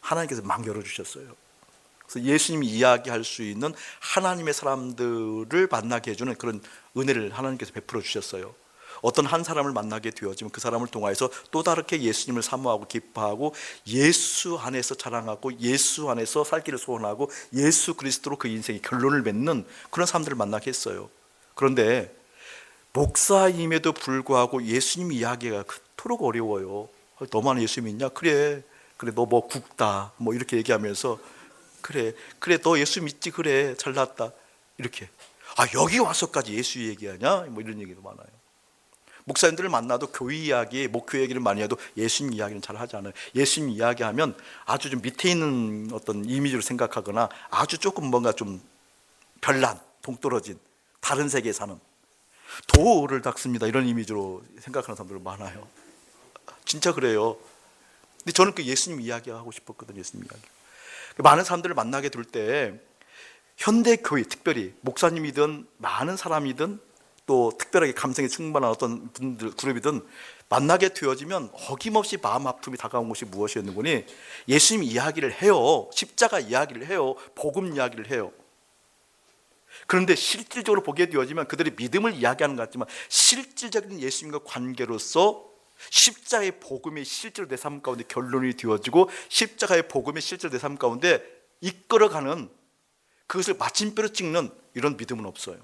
하나님께서 막 열어주셨어요. 그래서 예수님이 이야기할 수 있는 하나님의 사람들을 만나게 해주는 그런 은혜를 하나님께서 베풀어 주셨어요. 어떤 한 사람을 만나게 되어지면 그 사람을 통하여서 또 다르게 예수님을 사모하고 기뻐하고 예수 안에서 자랑하고 예수 안에서 살기를 소원하고 예수 그리스도로 그 인생의 결론을 맺는 그런 사람들을 만나게 했어요. 그런데 목사임에도 불구하고 예수님 이야기가 그토록 어려워요. 너만 예수 믿냐? 그래 너 뭐 국다 뭐 이렇게 얘기하면서 그래 너 예수 믿지? 그래 잘났다 이렇게. 여기 와서까지 예수 얘기하냐? 뭐 이런 얘기도 많아요. 목사님들을 만나도 교회 이야기, 목회 얘기를 많이 해도 예수님 이야기는 잘 하지 않아요. 예수님 이야기하면 아주 좀 밑에 있는 어떤 이미지로 생각하거나 아주 조금 뭔가 좀 별난, 동떨어진 다른 세계에 사는 도를 닦습니다 이런 이미지로 생각하는 사람들 많아요. 진짜 그래요. 근데 저는 그 예수님 이야기하고 싶었거든요. 예수님 이야기. 많은 사람들을 만나게 될 때 현대 교회, 특별히 목사님이든 많은 사람이든 또 특별하게 감성에 충만한 어떤 분들 그룹이든 만나게 되어지면 어김없이 마음 아픔이 다가온 것이 무엇이었는고니 예수님 이야기를 해요. 십자가 이야기를 해요. 복음 이야기를 해요. 그런데 실질적으로 보게 되어지면 그들이 믿음을 이야기하는 것 같지만 실질적인 예수님과 관계로서 십자가의 복음이 실제로 내 삶 가운데 결론이 되어지고 십자가의 복음이 실제로 내 삶 가운데 이끌어가는 그것을 마침표로 찍는 이런 믿음은 없어요.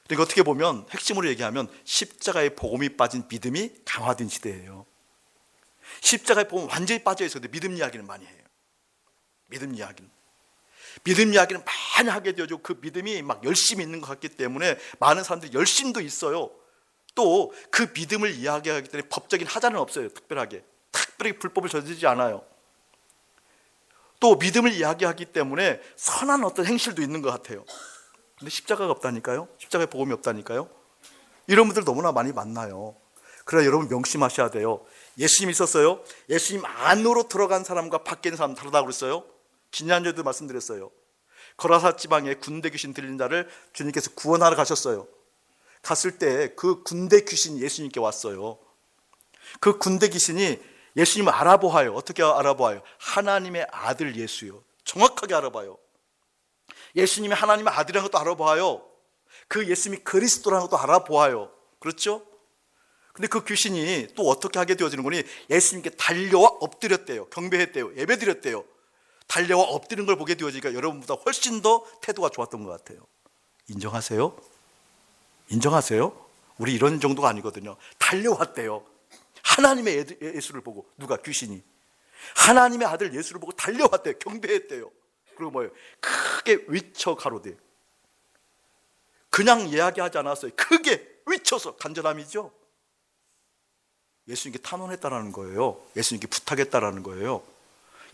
그러니까 어떻게 보면 핵심으로 얘기하면 십자가의 복음이 빠진 믿음이 강화된 시대예요. 십자가의 복음 완전히 빠져 있어도 믿음 이야기는 많이 해요. 믿음 이야기는 많이 하게 되어지고 그 믿음이 막 열심히 있는 것 같기 때문에 많은 사람들이 열심도 있어요. 또 그 믿음을 이야기하기 때문에 법적인 하자는 없어요. 특별하게 불법을 저지르지 않아요. 또 믿음을 이야기하기 때문에 선한 어떤 행실도 있는 것 같아요. 근데 십자가가 없다니까요. 십자가의 복음이 없다니까요. 이런 분들 너무나 많이 만나요. 그러나 여러분 명심하셔야 돼요. 예수님 있었어요. 예수님 안으로 들어간 사람과 밖에 있는 사람 다르다고 그랬어요. 지난주에도 말씀드렸어요. 거라사 지방에 군대 귀신 들린 자를 주님께서 구원하러 가셨어요. 갔을 때 그 군대 귀신이 예수님께 왔어요. 그 군대 귀신이 예수님을 알아보아요. 어떻게 알아보아요? 하나님의 아들 예수요. 정확하게 알아봐요. 예수님이 하나님의 아들이라는 것도 알아보아요. 그 예수님이 그리스도라는 것도 알아보아요. 그렇죠? 근데 그 귀신이 또 어떻게 하게 되어지는 거니? 예수님께 달려와 엎드렸대요. 경배했대요. 예배드렸대요. 달려와 엎드리는 걸 보게 되어지니까 여러분보다 훨씬 더 태도가 좋았던 것 같아요. 인정하세요? 인정하세요? 우리 이런 정도가 아니거든요. 달려왔대요. 하나님의 예수를 보고. 누가? 귀신이 하나님의 아들 예수를 보고 달려왔대요. 경배했대요. 그리고 뭐예요? 크게 위쳐 가로되. 그냥 이야기하지 않았어요. 크게 위쳐서. 간절함이죠. 예수님께 탄원했다라는 거예요. 예수님께 부탁했다라는 거예요.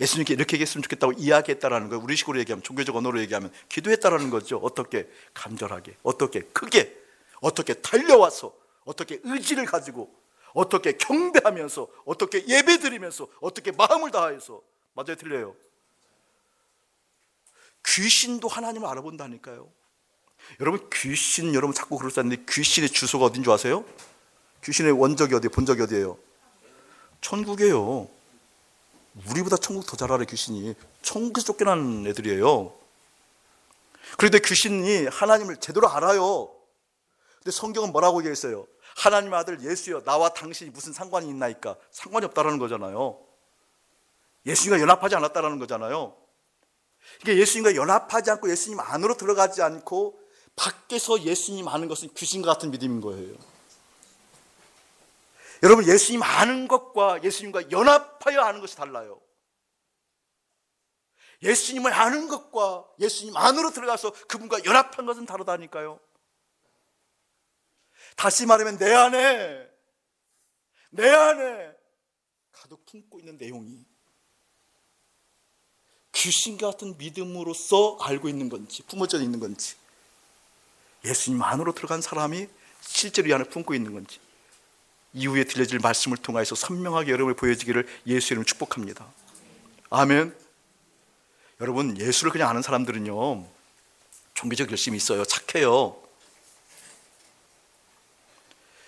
예수님께 이렇게 했으면 좋겠다고 이야기했다라는 거예요. 우리 식으로 얘기하면, 종교적 언어로 얘기하면 기도했다라는 거죠. 어떻게? 간절하게. 어떻게? 크게. 어떻게? 달려와서. 어떻게? 의지를 가지고. 어떻게? 경배하면서. 어떻게? 예배드리면서. 어떻게? 마음을 다해서. 맞아요? 틀려요? 귀신도 하나님을 알아본다니까요. 여러분 귀신, 여러분 자꾸 그러시는데 귀신의 주소가 어딘 줄 아세요? 귀신의 원적이 어디예요? 본적이 어디예요? 천국이에요. 우리보다 천국 더 잘 알아요. 귀신이 천국에서 쫓겨난 애들이에요. 그런데 귀신이 하나님을 제대로 알아요. 근데 성경은 뭐라고 얘기했어요? 하나님의 아들 예수여, 나와 당신이 무슨 상관이 있나이까? 상관이 없다라는 거잖아요. 예수님과 연합하지 않았다라는 거잖아요. 그러니까 예수님과 연합하지 않고 예수님 안으로 들어가지 않고 밖에서 예수님 아는 것은 귀신과 같은 믿음인 거예요. 여러분 예수님 아는 것과 예수님과 연합하여 아는 것이 달라요. 예수님을 아는 것과 예수님 안으로 들어가서 그분과 연합한 것은 다르다니까요. 다시 말하면 내 안에 가득 품고 있는 내용이 귀신 같은 믿음으로써 알고 있는 건지 품어져 있는 건지, 예수님 안으로 들어간 사람이 실제로 이 안에 품고 있는 건지 이후에 들려질 말씀을 통해서 선명하게 여러분을 보여지기를 예수의 이름으로 축복합니다. 아멘. 여러분 예수를 그냥 아는 사람들은요 종교적 열심이 있어요. 착해요.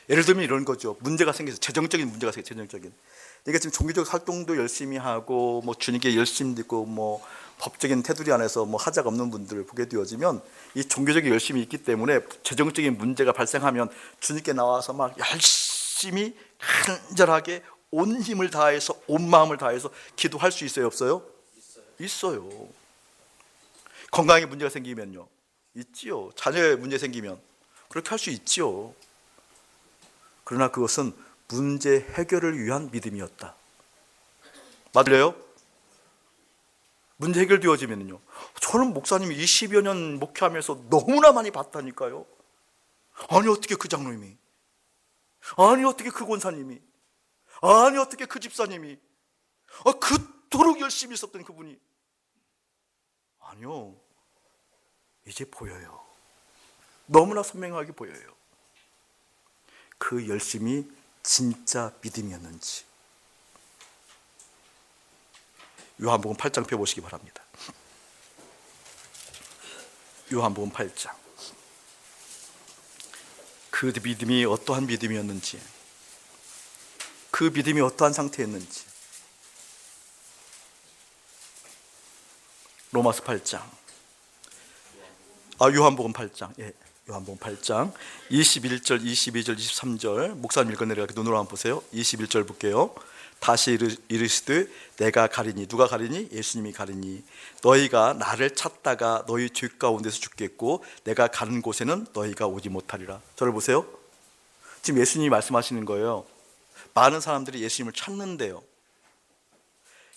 예를 들면 이런 거죠. 문제가 생겨서 재정적인 문제가 생겨서 재정적인. 그러니까 지금 종교적 활동도 열심히 하고 뭐 주님께 열심히 듣고 뭐 법적인 테두리 안에서 뭐 하자가 없는 분들을 보게 되어지면 이 종교적인 열심이 있기 때문에 재정적인 문제가 발생하면 주님께 나와서 막 열심히 간절하게 온 힘을 다해서 온 마음을 다해서 기도할 수 있어요? 없어요? 있어요. 건강에 문제가 생기면요 있지요. 자녀에 문제 생기면 그렇게 할 수 있죠. 그러나 그것은 문제 해결을 위한 믿음이었다. 맞을래요? 문제 해결되어지면요, 저는 목사님이 20여 년 목회하면서 너무나 많이 봤다니까요. 아니 어떻게 그 장로님이, 아니 어떻게 그 권사님이, 아니 어떻게 그 집사님이, 그토록 열심히 있었던 그분이, 아니요, 이제 보여요. 너무나 선명하게 보여요. 그 열심이 진짜 믿음이었는지. 요한복음 8장 펴보시기 바랍니다. 요한복음 8장. 그 믿음이 어떠한 믿음이었는지, 그 믿음이 어떠한 상태였는지. 로마서 8장, 요한복음 8장, 요한복음 8장 21절, 22절, 23절 목사님 읽어내려 눈으로 한번 보세요. 21절 볼게요. 다시 이르시되 내가 가리니, 누가 가리니? 예수님이 가리니 너희가 나를 찾다가 너희 죄 가운데서 죽겠고 내가 가는 곳에는 너희가 오지 못하리라. 저를 보세요. 지금 예수님이 말씀하시는 거예요. 많은 사람들이 예수님을 찾는데요,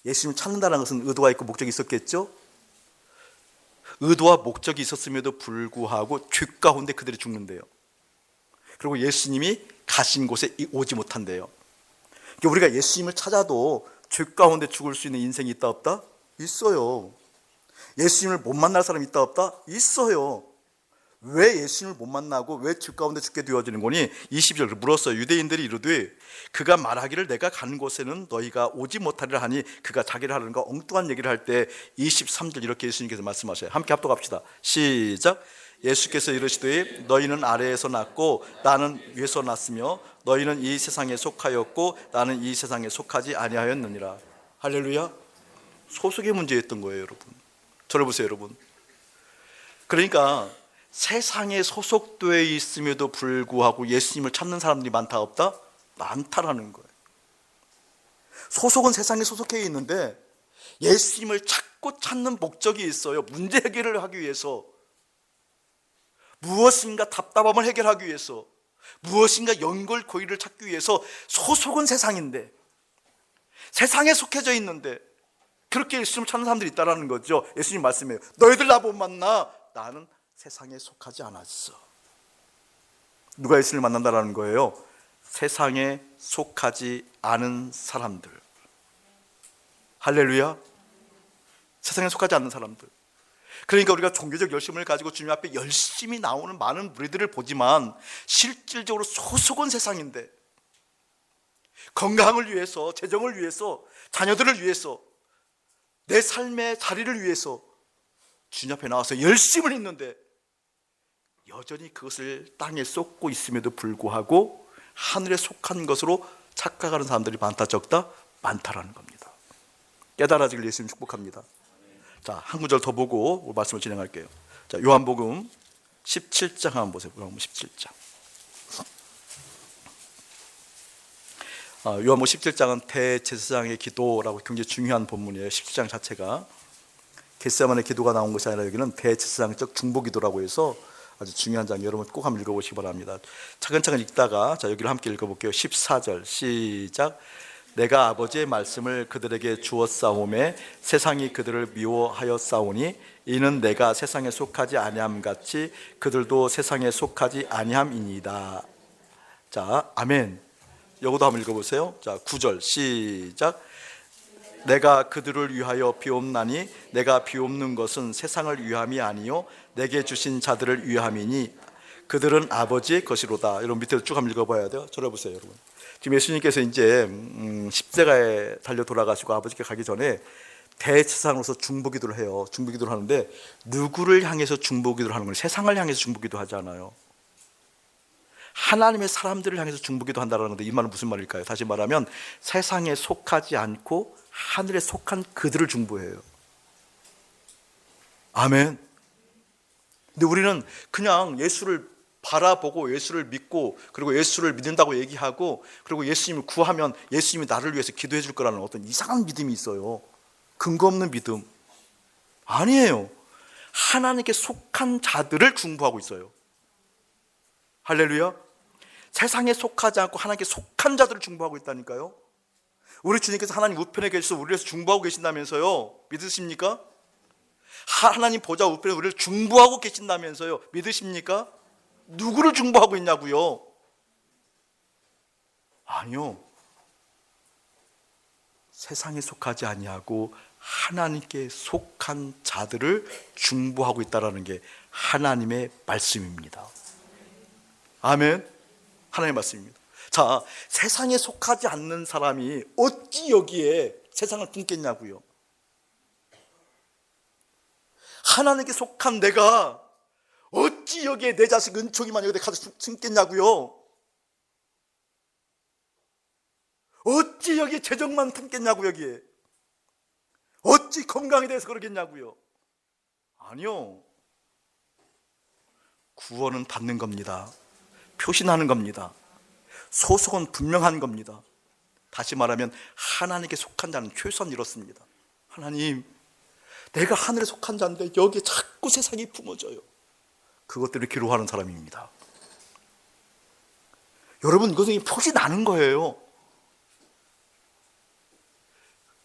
예수님을 찾는다는 것은 의도가 있고 목적이 있었겠죠? 의도와 목적이 있었음에도 불구하고 죄 가운데 그들이 죽는데요. 그리고 예수님이 가신 곳에 오지 못한대요. 그러니까 우리가 예수님을 찾아도 죄 가운데 죽을 수 있는 인생이 있다 없다? 있어요. 예수님을 못 만날 사람이 있다 없다? 있어요. 왜 예수님을 못 만나고 왜 죄 가운데 죽게 되어지는 거니? 22절 물었어요. 유대인들이 이르되 그가 말하기를 내가 가는 곳에는 너희가 오지 못하리라 하니, 그가 자기를 하려는가 엉뚱한 얘기를 할 때 23절 이렇게 예수님께서 말씀하셔요. 함께 합독합시다. 시작. 예수께서 이르시되 너희는 아래에서 났고 나는 위에서 났으며 너희는 이 세상에 속하였고 나는 이 세상에 속하지 아니하였느니라. 할렐루야. 소속의 문제였던 거예요, 여러분. 저를 보세요, 여러분. 그러니까 세상에 소속되어 있음에도 불구하고 예수님을 찾는 사람들이 많다 없다? 많다라는 거예요. 소속은 세상에 소속해 있는데 예수님을 찾고 찾는 목적이 있어요. 문제 해결을 하기 위해서, 무엇인가 답답함을 해결하기 위해서, 무엇인가 연결고리를 찾기 위해서. 소속은 세상인데, 세상에 속해져 있는데 그렇게 예수님을 찾는 사람들이 있다는 거죠. 예수님 말씀해요. 너희들 나 못 만나. 나는 세상에 속하지 않았어. 누가 예수님을 만난다라는 거예요? 세상에 속하지 않은 사람들. 할렐루야. 세상에 속하지 않는 사람들. 그러니까 우리가 종교적 열심을 가지고 주님 앞에 열심히 나오는 많은 무리들을 보지만 실질적으로 소속은 세상인데, 건강을 위해서, 재정을 위해서, 자녀들을 위해서, 내 삶의 자리를 위해서 주님 앞에 나와서 열심을 했는데 여전히 그것을 땅에 쏟고 있음에도 불구하고 하늘에 속한 것으로 착각하는 사람들이 많다 적다? 많다라는 겁니다. 깨달아지길 예수님 축복합니다. 자, 한 구절 더 보고 말씀을 진행할게요. 자, 요한복음 17장 한번 보세요. 요한복음 17장. 요한복음 17장은 대제사장의 기도라고 굉장히 중요한 본문이에요. 17장 자체가 겟세마네 기도가 나온 것이 아니라 여기는 대제사장적 중보기도라고 해서 아주 중요한 장, 여러분 꼭 한번 읽어보시기 바랍니다. 차근차근 읽다가 자, 여기를 함께 읽어볼게요. 14절 시작. 내가 아버지의 말씀을 그들에게 주었사오매 세상이 그들을 미워하였사오니 이는 내가 세상에 속하지 아니함 같이 그들도 세상에 속하지 아니함이니이다. 자, 아멘. 요거도 한번 읽어보세요. 자, 9절 시작. 내가 그들을 위하여 비옵나니 내가 비옵는 것은 세상을 위함이 아니요 내게 주신 자들을 위함이니 그들은 아버지의 것이로다. 여러분 밑에서 쭉 한번 읽어봐야 돼요. 저를 보세요, 여러분. 지금 예수님께서 이제 십자가에 달려 돌아가시고 아버지께 가기 전에 대제사장으로서 중보기도를 해요. 중보기도를 하는데 누구를 향해서 중보기도를 하는 거예요? 세상을 향해서 중보기도 하지 않아요. 하나님의 사람들을 향해서 중보기도 한다는 건데 이 말은 무슨 말일까요? 다시 말하면 세상에 속하지 않고 하늘에 속한 그들을 중보해요. 아멘. 근데 우리는 그냥 예수를 바라보고 예수를 믿고 그리고 예수를 믿는다고 얘기하고 그리고 예수님을 구하면 예수님이 나를 위해서 기도해 줄 거라는 어떤 이상한 믿음이 있어요. 근거 없는 믿음. 아니에요. 하나님께 속한 자들을 중보하고 있어요. 할렐루야. 세상에 속하지 않고 하나님께 속한 자들을 중보하고 있다니까요. 우리 주님께서 하나님 우편에 계셔서 우리를 위해서 중보하고 계신다면서요. 믿으십니까? 하나님 보좌 우편에 우리를 중보하고 계신다면서요. 믿으십니까? 누구를 중보하고 있냐고요? 아니요. 세상에 속하지 아니하고 하나님께 속한 자들을 중보하고 있다는 게 하나님의 말씀입니다. 아멘. 하나님의 말씀입니다. 자, 세상에 속하지 않는 사람이 어찌 여기에 세상을 품겠냐고요. 하나님께 속한 내가 어찌 여기에 내 자식 은총이만 여기에 가서 숨겠냐고요. 어찌 여기에 재정만 품겠냐고. 여기에 어찌 건강에 대해서 그러겠냐고요. 아니요. 구원은 받는 겁니다. 표신하는 겁니다. 소속은 분명한 겁니다. 다시 말하면 하나님께 속한 자는 최소한 이렇습니다. 하나님, 내가 하늘에 속한 자인데 여기에 자꾸 세상이 품어져요. 그것들을 기록하는 사람입니다. 여러분, 이것은 표시 나는 거예요.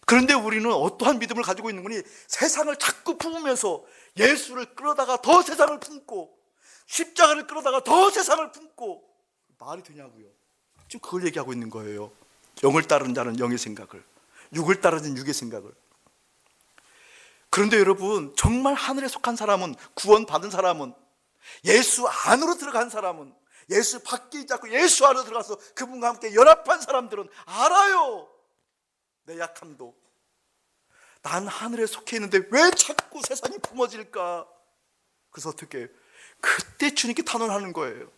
그런데 우리는 어떠한 믿음을 가지고 있는 거니? 세상을 자꾸 품으면서 예수를 끌어다가 더 세상을 품고, 십자가를 끌어다가 더 세상을 품고, 말이 되냐고요. 지금 그걸 얘기하고 있는 거예요. 영을 따르는 자는 영의 생각을, 육을 따르는 자는 육의 생각을. 그런데 여러분, 정말 하늘에 속한 사람은, 구원받은 사람은, 예수 안으로 들어간 사람은, 예수 밖에 있지 않고 예수 안으로 들어가서 그분과 함께 연합한 사람들은 알아요. 내 약함도. 난 하늘에 속해 있는데 왜 자꾸 세상이 품어질까? 그래서 어떻게? 그때 주님께 탄원하는 거예요.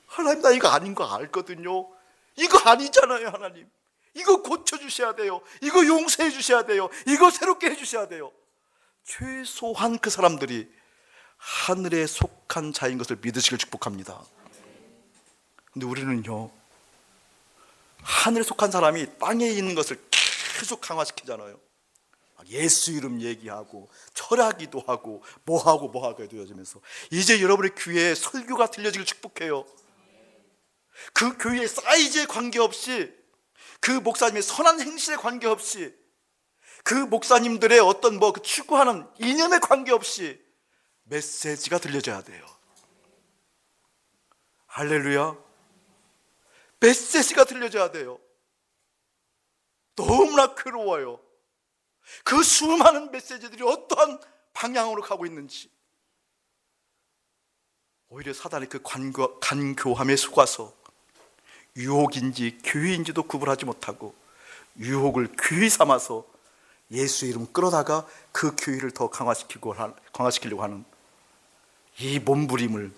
하나님, 나 이거 아닌 거 알거든요. 이거 아니잖아요. 하나님, 이거 고쳐주셔야 돼요. 이거 용서해 주셔야 돼요. 이거 새롭게 해주셔야 돼요. 최소한 그 사람들이 하늘에 속한 자인 것을 믿으시길 축복합니다. 근데 우리는요, 하늘에 속한 사람이 땅에 있는 것을 계속 강화시키잖아요. 예수 이름 얘기하고 철학기도 하고 뭐하고 해도여지면서 이제 여러분의 귀에 설교가 들려지길 축복해요. 그 교회의 사이즈에 관계없이, 그 목사님의 선한 행실에 관계없이, 그 목사님들의 어떤 그 추구하는 이념에 관계없이 메시지가 들려져야 돼요. 할렐루야. 메시지가 들려져야 돼요. 너무나 괴로워요. 그 수많은 메시지들이 어떠한 방향으로 가고 있는지. 오히려 사단의 그 간교함에 속아서 유혹인지 교회인지도 구분하지 못하고 유혹을 교회 삼아서 예수의 이름 끌어다가 그 교회를 더 강화시키려고 하는 이 몸부림을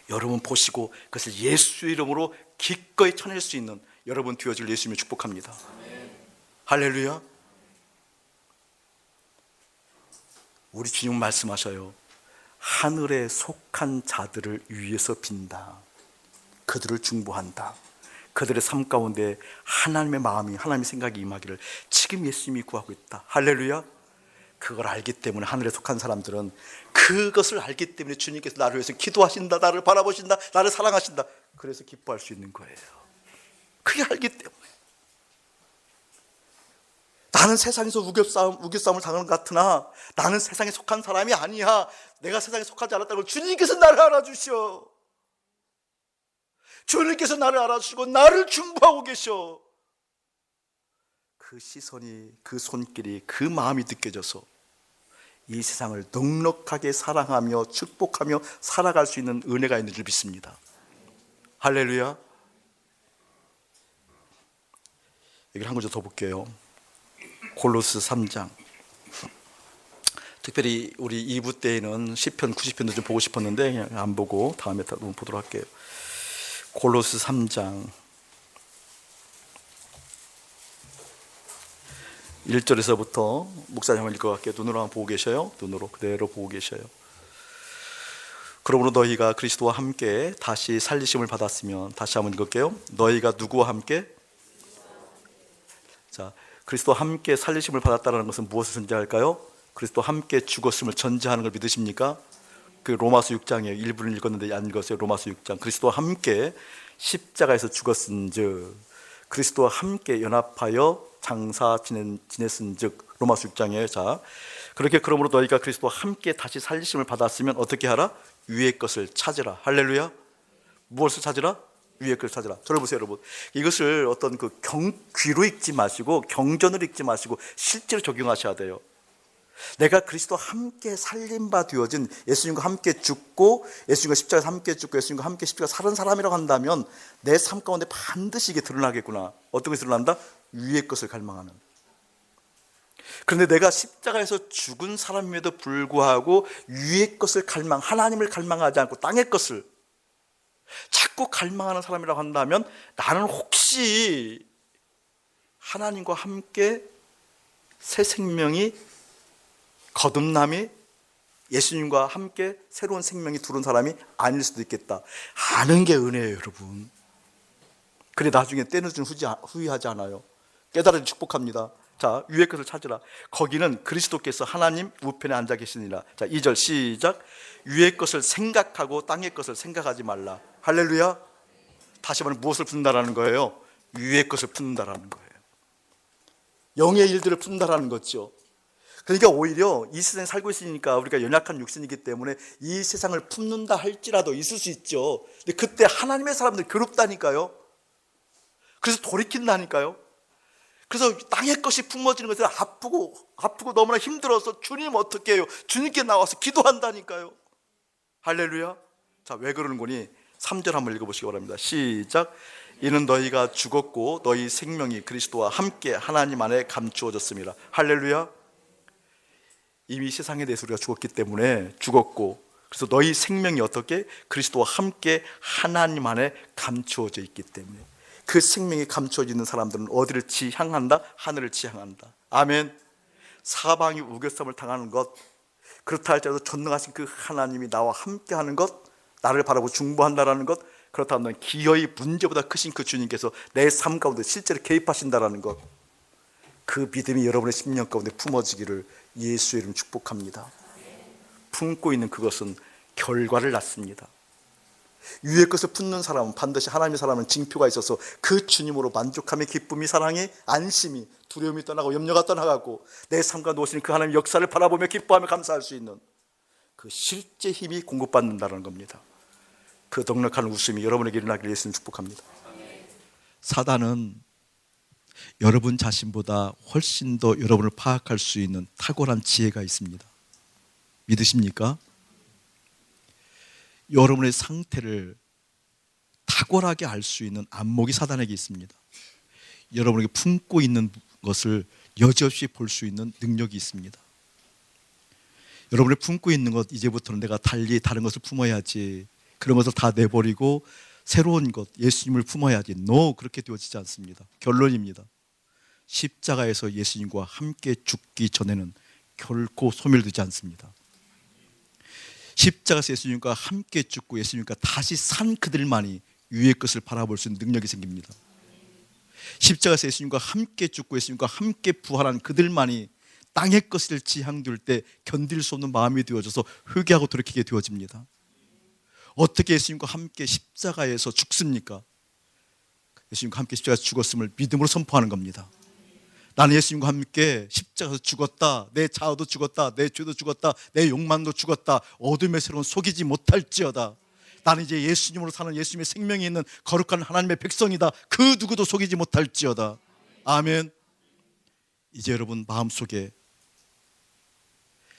여러분 보시고 그것을 예수의 이름으로 기꺼이 쳐낼 수 있는 여러분 되어질 예수님을 축복합니다. 할렐루야. 우리 주님은 말씀하셔요. 하늘에 속한 자들을 위해서 빈다. 그들을 중보한다. 그들의 삶 가운데 하나님의 마음이, 하나님의 생각이 임하기를 지금 예수님이 구하고 있다. 할렐루야. 그걸 알기 때문에 하늘에 속한 사람들은, 그것을 알기 때문에 주님께서 나를 위해서 기도하신다, 나를 바라보신다, 나를 사랑하신다. 그래서 기뻐할 수 있는 거예요. 그게 알기 때문에. 나는 세상에서 우겨싸움을 당하는 것 같으나 나는 세상에 속한 사람이 아니야. 내가 세상에 속하지 않았다는 걸 주님께서 나를 알아주셔. 주님께서 나를 알아주시고 나를 중보하고 계셔. 그 시선이, 그 손길이, 그 마음이 느껴져서 이 세상을 넉넉하게 사랑하며 축복하며 살아갈 수 있는 은혜가 있는 줄 믿습니다. 할렐루야. 여기를 한 구절 더 볼게요. 골로새 3장. 특별히 우리 2부 때에는 시편 90편도 좀 보고 싶었는데 그냥 안 보고 다음에 보도록 할게요. 골로새 3장 1절에서부터 목사님 한번 읽어갈게요. 눈으로 한번 보고 계셔요. 눈으로 그대로 보고 계셔요. 그러므로 너희가 그리스도와 함께 다시 살리심을 받았으면, 다시 한번 읽을게요. 너희가 누구와 함께? 자, 그리스도와 함께 살리심을 받았다는 것은 무엇을 전제할까요? 그리스도와 함께 죽었음을 전제하는 걸 믿으십니까? 그 로마서 6장에 일부는 읽었는데 안 읽었어요. 로마서 6장. 그리스도와 함께 십자가에서 죽었은즉 그리스도와 함께 연합하여 장사 지냈은즉 로마서 6장에 자 그렇게 그러므로 너희가 그리스도와 함께 다시 살리심을 받았으면 어떻게 하라? 위의 것을 찾으라. 할렐루야. 무엇을 찾으라? 위의 것을 찾으라. 저를 보세요, 여러분. 이것을 어떤 그 귀로 읽지 마시고 경전을 읽지 마시고 실제로 적용하셔야 돼요. 내가 그리스도와 함께 살림바 되어진 예수님과 함께 죽고 예수님과 십자가에서 함께 죽고 예수님과 함께 십자가 살은 사람이라고 한다면 내 삶 가운데 반드시 이게 드러나겠구나. 어떤 것이 드러난다? 위의 것을 갈망하는. 그런데 내가 십자가에서 죽은 사람임에도 불구하고 위의 것을 하나님을 갈망하지 않고 땅의 것을 자꾸 갈망하는 사람이라고 한다면 나는 혹시 하나님과 함께 새 생명이 거듭남이 예수님과 함께 새로운 생명이 들어온 사람이 아닐 수도 있겠다. 아는 게 은혜예요, 여러분. 그래 나중에 때늦은 후회하지 않아요. 깨달아 축복합니다. 자, 위의 것을 찾으라. 거기는 그리스도께서 하나님 우편에 앉아 계시니라. 자, 2절 시작. 위의 것을 생각하고 땅의 것을 생각하지 말라. 할렐루야. 다시 말해 무엇을 푼다라는 거예요? 위의 것을 푼다라는 거예요. 영의 일들을 푼다라는 거죠. 그러니까 오히려 이 세상에 살고 있으니까 우리가 연약한 육신이기 때문에 이 세상을 품는다 할지라도 있을 수 있죠. 근데 그때 하나님의 사람들 괴롭다니까요. 그래서 돌이킨다니까요. 그래서 땅의 것이 품어지는 것을 아프고 너무나 힘들어서 주님 어떻게 해요? 주님께 나와서 기도한다니까요. 할렐루야. 자, 왜 그러는 거니? 3절 한번 읽어보시기 바랍니다. 시작. 이는 너희가 죽었고 너희 생명이 그리스도와 함께 하나님 안에 감추어졌습니다. 할렐루야. 이미 세상에 대해서 우리가 죽었기 때문에 죽었고 그래서 너희 생명이 어떻게? 그리스도와 함께 하나님 안에 감추어져 있기 때문에 그 생명이 감추어져 있는 사람들은 어디를 지향한다? 하늘을 지향한다. 아멘. 사방이 우겨쌈을 당하는 것 그렇다 할지라도 전능하신 그 하나님이 나와 함께 하는 것 나를 바라보고 중보한다라는 것 그렇다면 기어이 문제보다 크신 그 주님께서 내 삶 가운데 실제로 개입하신다라는 것 그 믿음이 여러분의 심령 가운데 품어지기를 예수의 이름 축복합니다. 품고 있는 그것은 결과를 낳습니다. 위의 것을 품는 사람은 반드시 하나님의 사람은 징표가 있어서 그 주님으로 만족함의 기쁨이 사랑이 안심이 두려움이 떠나고 염려가 떠나가고 내 삶과 놓으시는 그 하나님의 역사를 바라보며 기뻐하며 감사할 수 있는 그 실제 힘이 공급받는다는 겁니다. 그 넉넉한 웃음이 여러분에게 일어나기를 예수님 축복합니다. 사단은 여러분 자신보다 훨씬 더 여러분을 파악할 수 있는 탁월한 지혜가 있습니다. 믿으십니까? 여러분의 상태를 탁월하게 알 수 있는 안목이 사단에게 있습니다. 여러분에게 품고 있는 것을 여지없이 볼 수 있는 능력이 있습니다. 여러분이 품고 있는 것 이제부터는 내가 달리 다른 것을 품어야지 그런 것을 다 내버리고 새로운 것 예수님을 품어야지. 그렇게 되어지지 않습니다. 결론입니다. 십자가에서 예수님과 함께 죽기 전에는 결코 소멸되지 않습니다. 십자가에서 예수님과 함께 죽고 예수님과 다시 산 그들만이 위의 것을 바라볼 수 있는 능력이 생깁니다. 십자가에서 예수님과 함께 죽고 예수님과 함께 부활한 그들만이 땅의 것을 지향될 때 견딜 수 없는 마음이 되어져서 회개하고 돌이키게 되어집니다. 어떻게 예수님과 함께 십자가에서 죽습니까? 예수님과 함께 십자가에서 죽었음을 믿음으로 선포하는 겁니다. 나는 예수님과 함께 십자가에서 죽었다. 내 자아도 죽었다. 내 죄도 죽었다. 내 욕망도 죽었다. 어둠의 세로는 속이지 못할지어다. 나는 이제 예수님으로 사는 예수님의 생명이 있는 거룩한 하나님의 백성이다. 그 누구도 속이지 못할지어다. 아멘. 이제 여러분 마음속에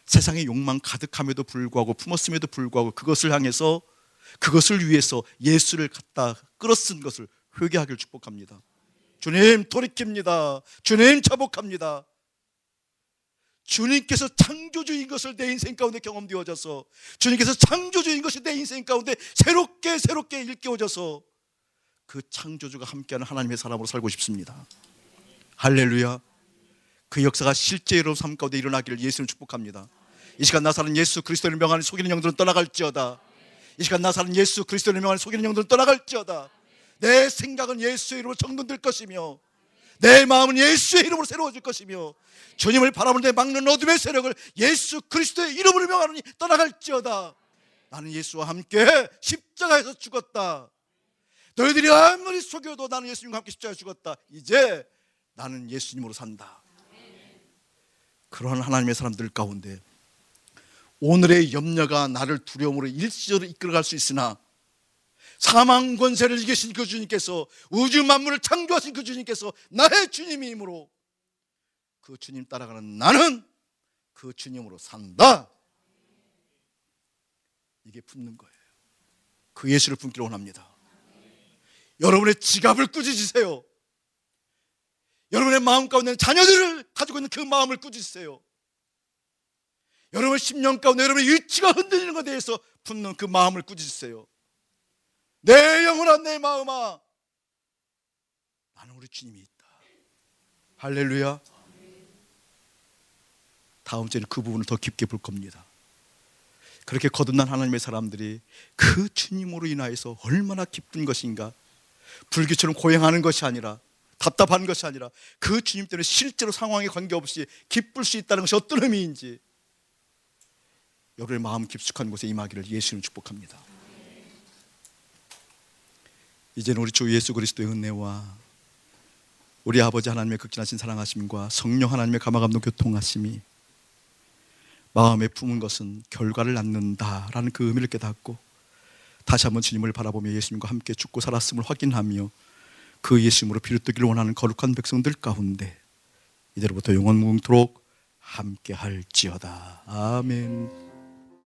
세상의 욕망 가득함에도 불구하고 품었음에도 불구하고 그것을 향해서 그것을 위해서 예수를 갖다 끌어쓴 것을 회개하기를 축복합니다. 주님 돌이킵니다. 주님 자복합니다. 주님께서 창조주인 것을 내 인생 가운데 경험되어져서 주님께서 창조주인 것이 내 인생 가운데 새롭게 일깨워져서 그 창조주가 함께하는 하나님의 사람으로 살고 싶습니다. 할렐루야. 그 역사가 실제 여러분 삶 가운데 일어나기를 예수를 축복합니다. 이 시간 나사는 예수 그리스도를 명하는 속이는 영들은 떠나갈지어다. 이 시간 나사는 예수 그리스도를 명하는 속이는 영들은 떠나갈지어다. 내 생각은 예수의 이름으로 정돈될 것이며 내 마음은 예수의 이름으로 새로워질 것이며 주님을 바라보는 데 막는 어둠의 세력을 예수 그리스도의 이름으로 명하노니 떠나갈지어다. 나는 예수와 함께 십자가에서 죽었다. 너희들이 아무리 속여도 나는 예수님과 함께 십자가에 죽었다. 이제 나는 예수님으로 산다. 그러한 하나님의 사람들 가운데 오늘의 염려가 나를 두려움으로 일시적으로 이끌어갈 수 있으나 사망 권세를 이기신 그 주님께서, 우주 만물을 창조하신 그 주님께서 나의 주님이므로 그 주님 따라가는 나는 그 주님으로 산다. 이게 붙는 거예요. 그 예수를 품기를 원합니다. 여러분의 지갑을 꾸짖으세요. 여러분의 마음 가운데 자녀들을 가지고 있는 그 마음을 꾸짖으세요. 여러분의 심령 가운데 여러분의 위치가 흔들리는 것에 대해서 붙는 그 마음을 꾸짖으세요. 내 영혼아, 내 마음아, 나는 우리 주님이 있다. 할렐루야. 다음 주에는 그 부분을 더 깊게 볼 겁니다. 그렇게 거듭난 하나님의 사람들이 그 주님으로 인하여서 얼마나 기쁜 것인가. 불교처럼 고행하는 것이 아니라, 답답한 것이 아니라 그 주님 때문에 실제로 상황에 관계없이 기쁠 수 있다는 것이 어떤 의미인지 여러분의 마음 깊숙한 곳에 임하기를 예수님 축복합니다. 이제는 우리 주 예수 그리스도의 은혜와 우리 아버지 하나님의 극진하신 사랑하심과 성령 하나님의 감화감동 교통하심이 마음에 품은 것은 결과를 낳는다라는 그 의미를 깨닫고 다시 한번 주님을 바라보며 예수님과 함께 죽고 살았음을 확인하며 그 예수님으로 비롯되기를 원하는 거룩한 백성들 가운데 이대로부터 영원 무궁토록 함께 할지어다. 아멘.